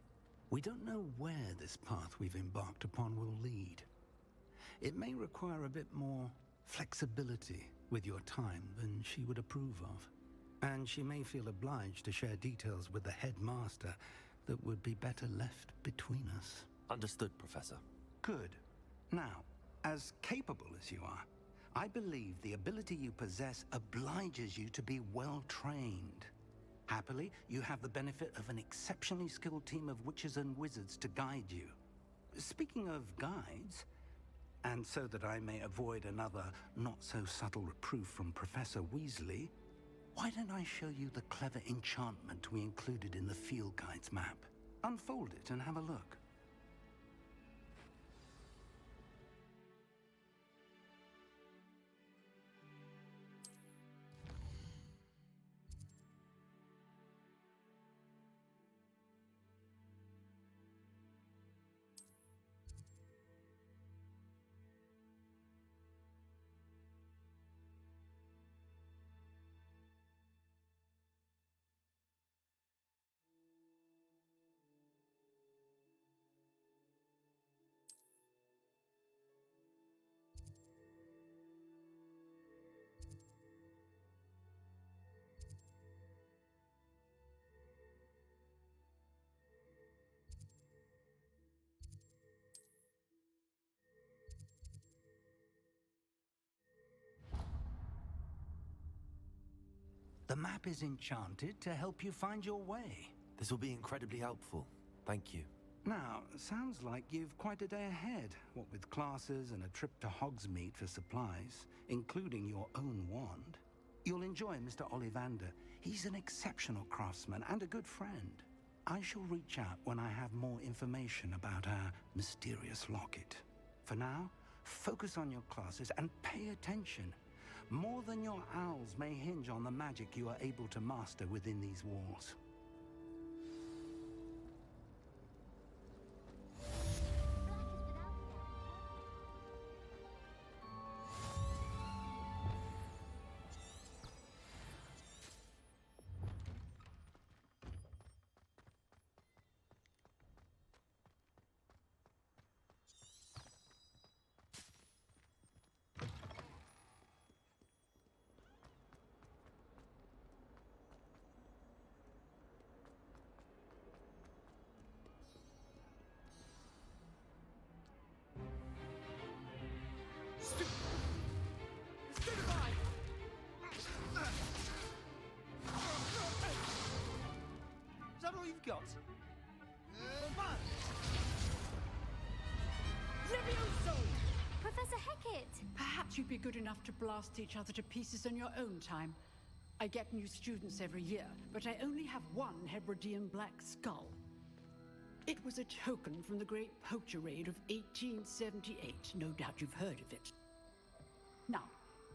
S1: We don't know where this path we've embarked upon will lead. It may require a bit more flexibility with your time than she would approve of. And she may feel obliged to share details with the headmaster that would be better left between us.
S3: Understood, Professor.
S1: Good. Now, as capable as you are, I believe the ability you possess obliges you to be well trained. Happily, you have the benefit of an exceptionally skilled team of witches and wizards to guide you. Speaking of guides, and so that I may avoid another not-so-subtle reproof from Professor Weasley, why don't I show you the clever enchantment we included in the field guide's map? Unfold it and have a look. The map is enchanted to help you find your way.
S3: This will be incredibly helpful. Thank you.
S1: Now, sounds like you've quite a day ahead, what with classes and a trip to Hogsmeade for supplies, including your own wand. You'll enjoy Mr. Ollivander. He's an exceptional craftsman and a good friend. I shall reach out when I have more information about our mysterious locket. For now, focus on your classes and pay attention. More than your owls may hinge on the magic you are able to master within these walls.
S15: Is that all you've got?
S16: Levioso!
S13: Professor Hecat!
S16: Perhaps you'd be good enough to blast each other to pieces in your own time. I get new students every year, but I only have one Hebridean black skull. It was a token from the Great Poacher Raid of 1878. No doubt you've heard of it. Now,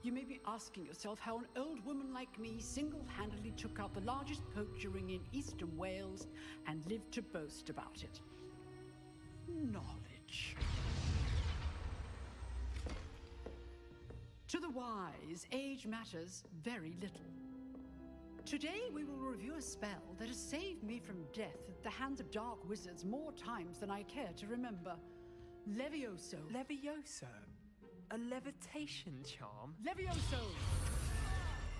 S16: you may be asking yourself how an old woman like me single-handedly took out the largest poacher ring in eastern Wales and lived to boast about it. Knowledge. To the wise, age matters very little. Today we will review a spell that has saved me from death at the hands of dark wizards more times than I care to remember. Levioso.
S14: Levioso? A levitation charm?
S16: Levioso!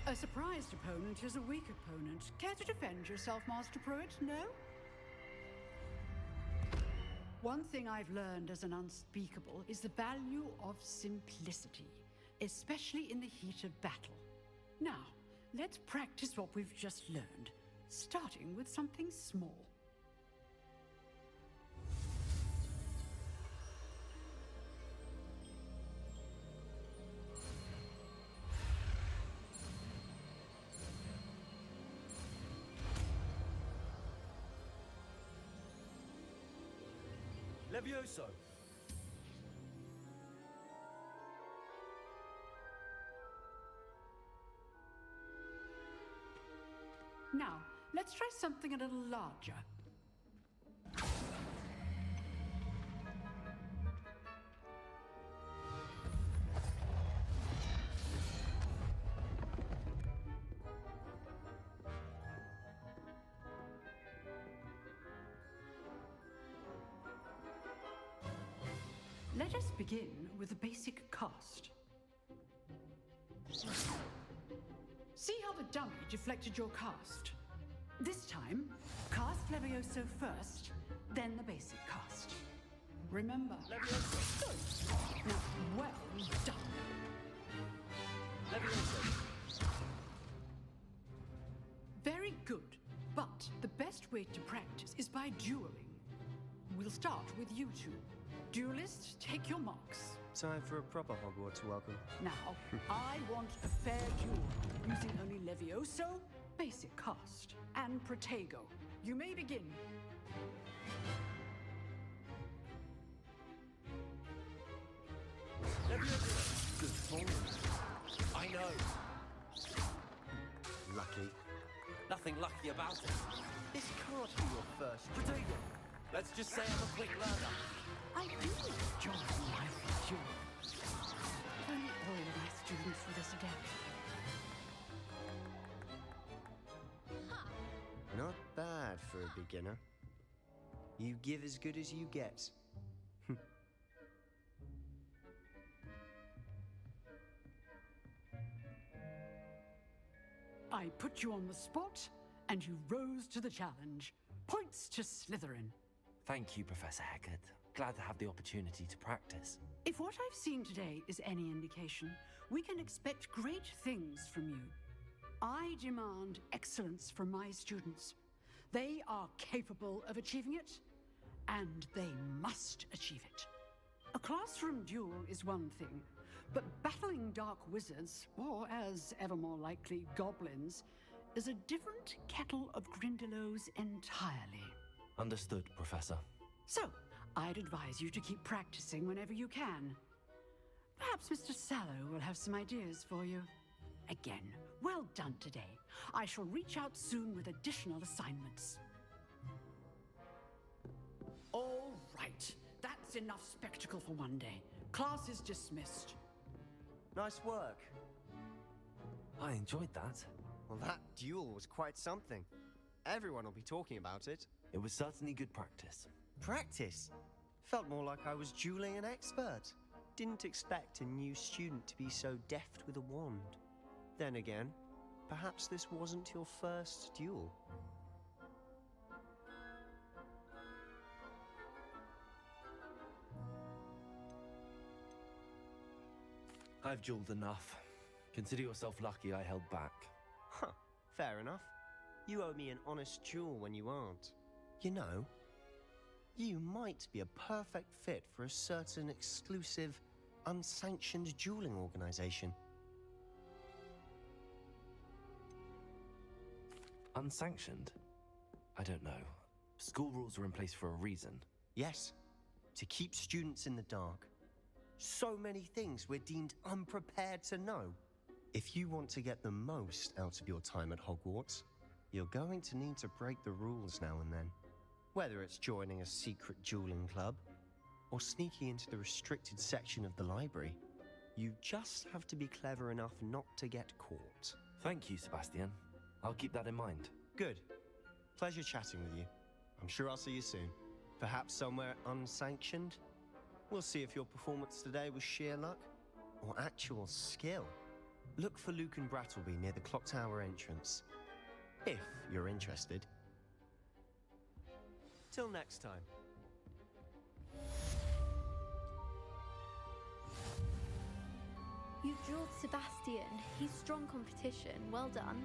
S16: A surprised opponent is a weak opponent. Care to defend yourself, Master Pruitt? No? One thing I've learned as an unspeakable is the value of simplicity, especially in the heat of battle. Now, let's practice what we've just learned, starting with something small.
S3: Levioso!
S16: Now, let's try something a little larger. Let us begin with a basic cast. See how the dummy deflected your cast? This time, cast Levioso first, then the basic cast. Remember, Levioso. Good. Now, well done.
S3: Levioso.
S16: Very good, but the best way to practice is by dueling. We'll start with you two. Duelists, take your marks.
S10: Time for a proper Hogwarts welcome.
S16: Now, I want a fair duel, using only Levioso, basic cast, and Protego. You may begin.
S3: Levioso. Good form. I know.
S10: Lucky.
S3: Nothing lucky about it.
S10: This can't be your first.
S3: Protego. Let's just say I'm a quick learner.
S16: I do enjoy life with you. If only all my students were this adept.
S10: Not bad for a beginner. You give as good as you get.
S16: I put you on the spot, and you rose to the challenge. Points to Slytherin.
S3: Thank you, Professor Hecat. Glad to have the opportunity to practice.
S16: If what I've seen today is any indication, we can expect great things from you. I demand excellence from my students. They are capable of achieving it, and they must achieve it. A classroom duel is one thing, but battling dark wizards, or as ever more likely, goblins, is a different kettle of Grindylows entirely.
S3: Understood, Professor.
S16: So, I'd advise you to keep practicing whenever you can. Perhaps Mr. Sallow will have some ideas for you. Again, well done today. I shall reach out soon with additional assignments. All right, that's enough spectacle for one day. Class is dismissed.
S10: Nice work.
S3: I enjoyed that.
S10: Well, that duel was quite something. Everyone will be talking about it.
S3: It was certainly good practice.
S10: Practice? Felt more like I was dueling an expert. Didn't expect a new student to be so deft with a wand. Then again, perhaps this wasn't your first duel.
S3: I've dueled enough. Consider yourself lucky I held back.
S10: Huh, fair enough. You owe me an honest duel when you aren't. You know, you might be a perfect fit for a certain exclusive, unsanctioned dueling organization.
S3: Unsanctioned? I don't know. School rules are in place for a reason.
S10: Yes, to keep students in the dark. So many things we're deemed unprepared to know. If you want to get the most out of your time at Hogwarts, you're going to need to break the rules now and then. Whether it's joining a secret dueling club, or sneaking into the restricted section of the library, you just have to be clever enough not to get caught.
S3: Thank you, Sebastian. I'll keep that in mind.
S10: Good. Pleasure chatting with you. I'm sure I'll see you soon. Perhaps somewhere unsanctioned? We'll see if your performance today was sheer luck or actual skill. Look for Luke and Brattleby near the clock tower entrance, if you're interested. Till next time.
S11: You drilled Sebastian. He's strong competition. Well done.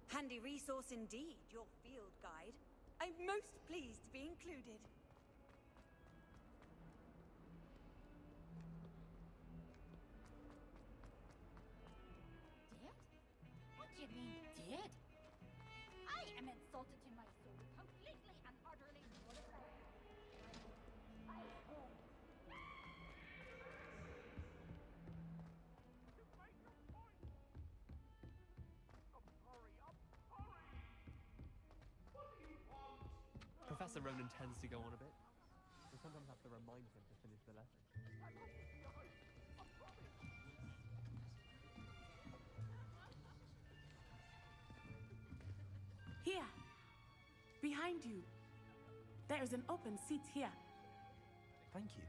S17: Handy resource indeed, your field guide. I'm most pleased to be included.
S18: Dead? What do you mean, dead? I am insulted to my soul, completely and utterly.
S12: Professor Ronan tends to go on a bit. We sometimes have to remind him to finish the lesson.
S17: Here, behind
S19: behind you. There is an open seat here.
S3: Thank you.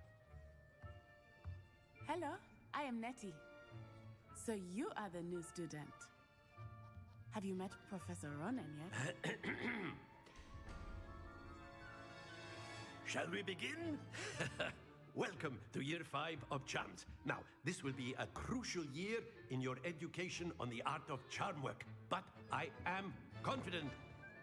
S19: Hello, I am Nettie. So you are the new student. Have you met Professor Ronan yet?
S6: Shall we begin? Welcome to Year 5 of Charms. Now, this will be a crucial year in your education on the art of charm work. But I am confident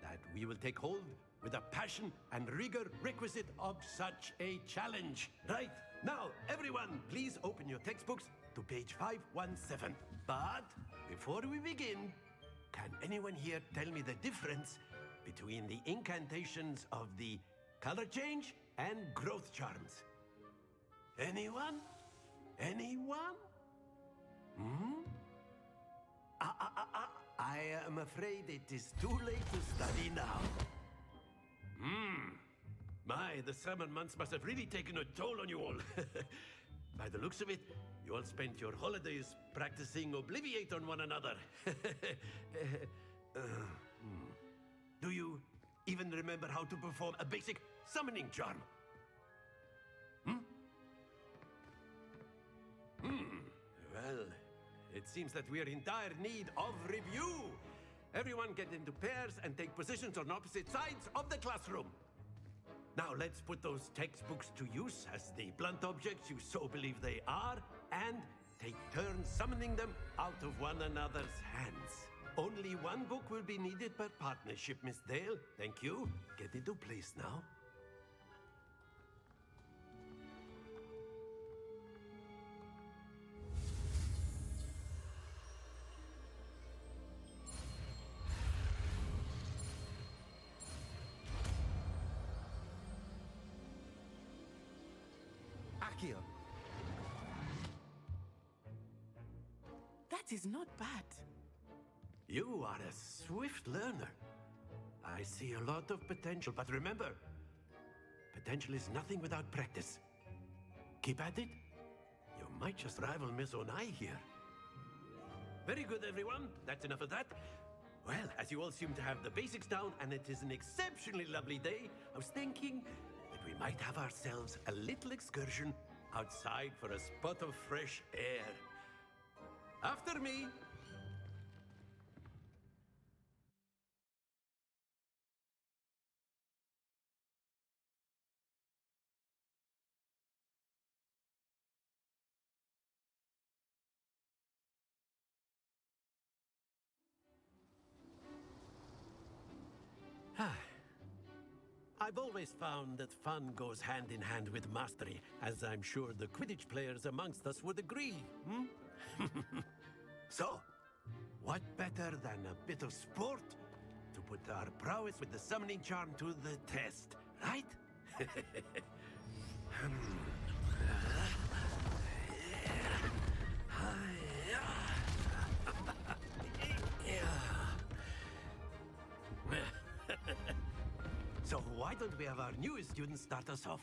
S6: that we will take hold with the passion and rigor requisite of such a challenge. Right, now, everyone, please open your textbooks to page 517. But before we begin, can anyone here tell me the difference between the incantations of the color change and growth charms? Anyone? Anyone? I am afraid it is too late to study now. My, the summer months must have really taken a toll on you all. By the looks of it, you all spent your holidays practicing Obliviate on one another. Do you even remember how to perform a basic summoning charm? Well, it seems that we are in dire need of review. Everyone get into pairs and take positions on opposite sides of the classroom. Now let's put those textbooks to use as the blunt objects you so believe they are, and take turns summoning them out of one another's hands. Only one book will be needed per partnership, Miss Dale. Thank you. Get into place now.
S3: Accio.
S19: That is not bad.
S6: You are a swift learner. I see a lot of potential, but remember, potential is nothing without practice. Keep at it. You might just rival Miss Onai here. Very good, everyone. That's enough of that. Well, as you all seem to have the basics down, and it is an exceptionally lovely day, I was thinking that we might have ourselves a little excursion outside for a spot of fresh air. After me. I've always found that fun goes hand in hand with mastery, as I'm sure the Quidditch players amongst us would agree, So, what better than a bit of sport to put our prowess with the summoning charm to the test, right? So why don't we have our newest student start us off?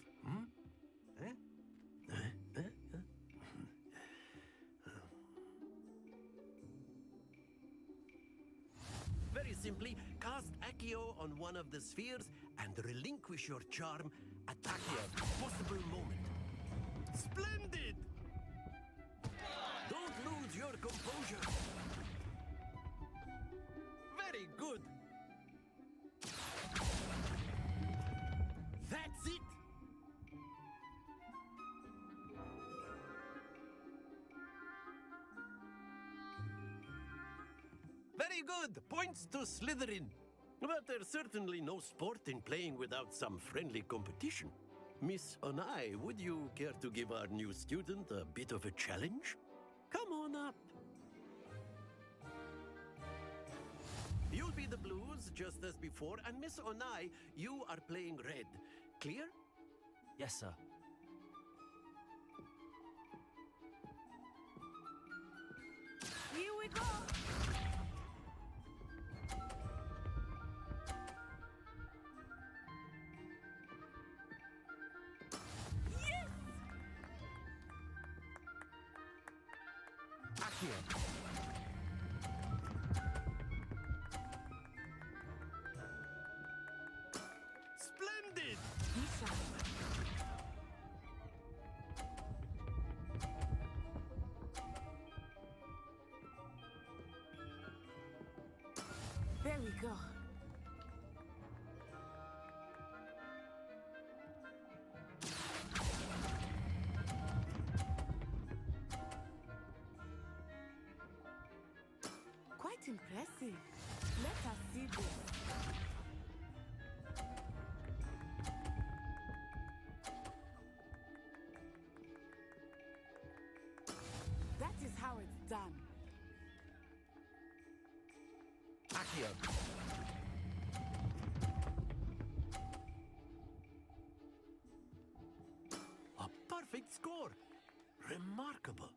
S6: Very simply, cast Accio on one of the spheres and relinquish your charm at a possible moment. Splendid! Don't lose your composure. Very good. That's it! Very good! Points to Slytherin. But there's certainly no sport in playing without some friendly competition. Miss Onai, would you care to give our new student a bit of a challenge? Come on up. You'll be the blues, just as before, and Miss Onai, you are playing red. Clear?
S3: Yes, sir.
S19: Here we go! Yes!
S3: Accio.
S19: we go. Quite impressive. Let us see this. That is how it's done.
S6: Accio. A perfect score. Remarkable.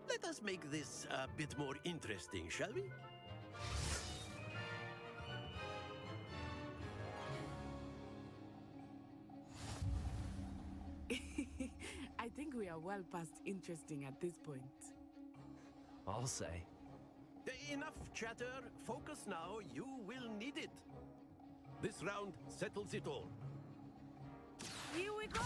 S6: Let us make this a bit more interesting, shall we?
S19: I think we are well past interesting at this point.
S3: I'll say.
S6: Enough chatter. Focus now. You will need it. This round settles it all.
S19: Here we go!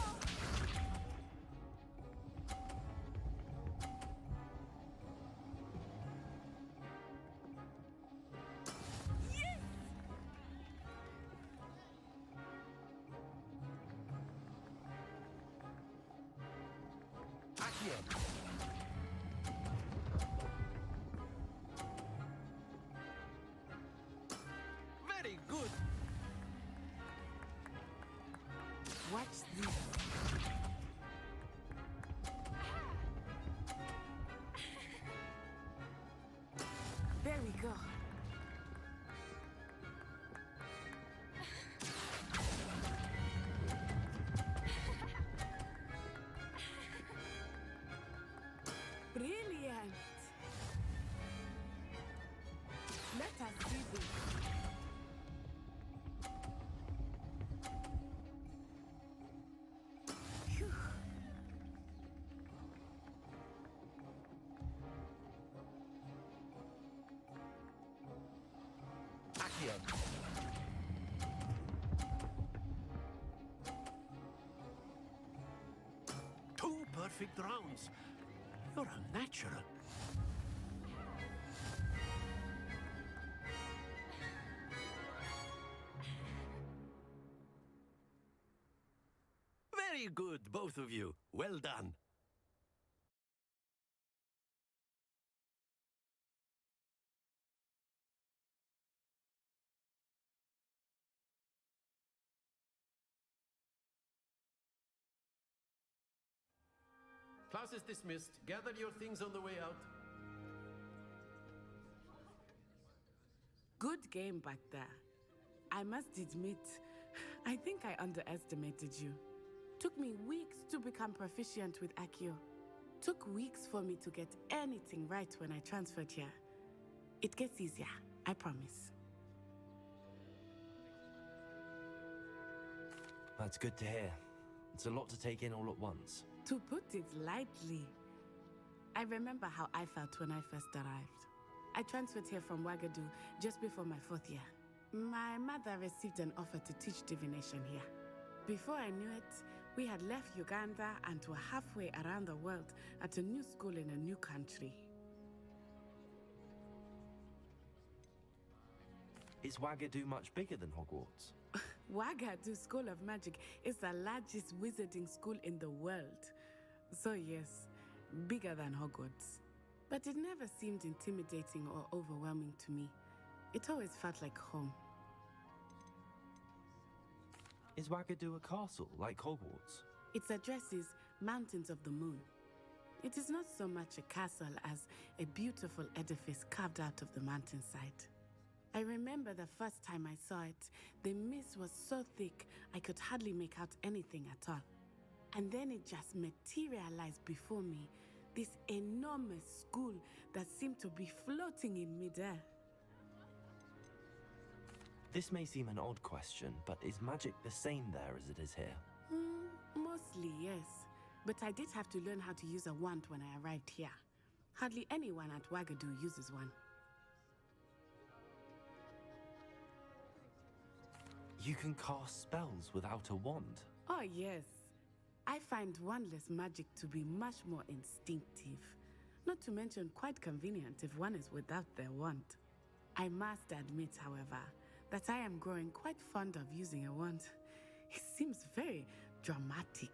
S19: Yes!
S6: Accio. Very good.
S19: Watch this. There we go. Brilliant. Let us see this. Phew.
S6: Accio. Two perfect rounds. You're a natural. Very good, both of you. Well done. Class is dismissed. Gather your things on the way out.
S19: Good game back there. I must admit, I think I underestimated you. Took me weeks to become proficient with Accio. Took weeks for me to get anything right when I transferred here. It gets easier, I promise.
S3: That's good to hear. It's a lot to take in all at once.
S19: To put it lightly, I remember how I felt when I first arrived. I transferred here from Wagadu just before my 4th year. My mother received an offer to teach divination here. Before I knew it, we had left Uganda and were halfway around the world at a new school in a new country.
S3: Is Wagadu much bigger than Hogwarts?
S19: Wagadu School of Magic is the largest wizarding school in the world. So yes, bigger than Hogwarts. But it never seemed intimidating or overwhelming to me. It always felt like home.
S3: Is Wagadu a castle like Hogwarts?
S19: Its address is Mountains of the Moon. It is not so much a castle as a beautiful edifice carved out of the mountainside. I remember the first time I saw it, the mist was so thick I could hardly make out anything at all. And then it just materialized before me, this enormous school that seemed to be floating in midair.
S3: This may seem an odd question, but is magic the same there as it is here?
S19: Mostly, yes. But I did have to learn how to use a wand when I arrived here. Hardly anyone at Wagadu uses one.
S3: You can cast spells without a wand.
S19: Oh, yes. I find wandless magic to be much more instinctive. Not to mention quite convenient if one is without their wand. I must admit, however, that I am growing quite fond of using a wand. It seems very dramatic.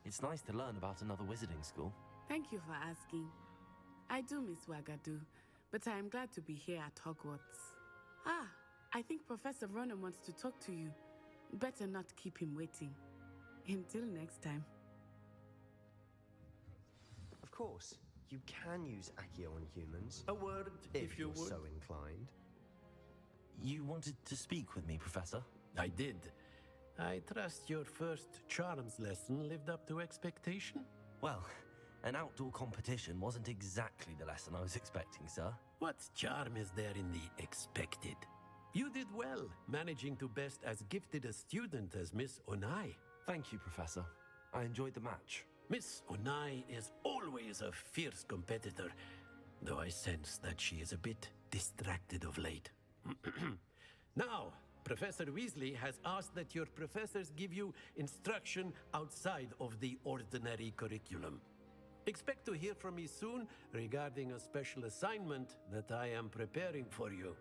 S3: It's nice to learn about another wizarding school.
S19: Thank you for asking. I do miss Wagadu, but I am glad to be here at Hogwarts. Ah, I think Professor Ronan wants to talk to you. Better not keep him waiting. Until next time.
S10: Of course, you can use Accio on humans.
S6: A word, if you
S10: you're
S6: would.
S10: so inclined.
S3: You wanted to speak with me, Professor?
S6: I did. I trust your first charms lesson lived up to expectation?
S3: Well, an outdoor competition wasn't exactly the lesson I was expecting, sir.
S6: What charm is there in the expected? You did well, managing to best as gifted a student as Miss Onai.
S3: Thank you, Professor. I enjoyed the match.
S6: Miss Onai is always a fierce competitor, though I sense that she is a bit distracted of late. Now, Professor Weasley has asked that your professors give you instruction outside of the ordinary curriculum. Expect to hear from me soon regarding a special assignment that I am preparing for you.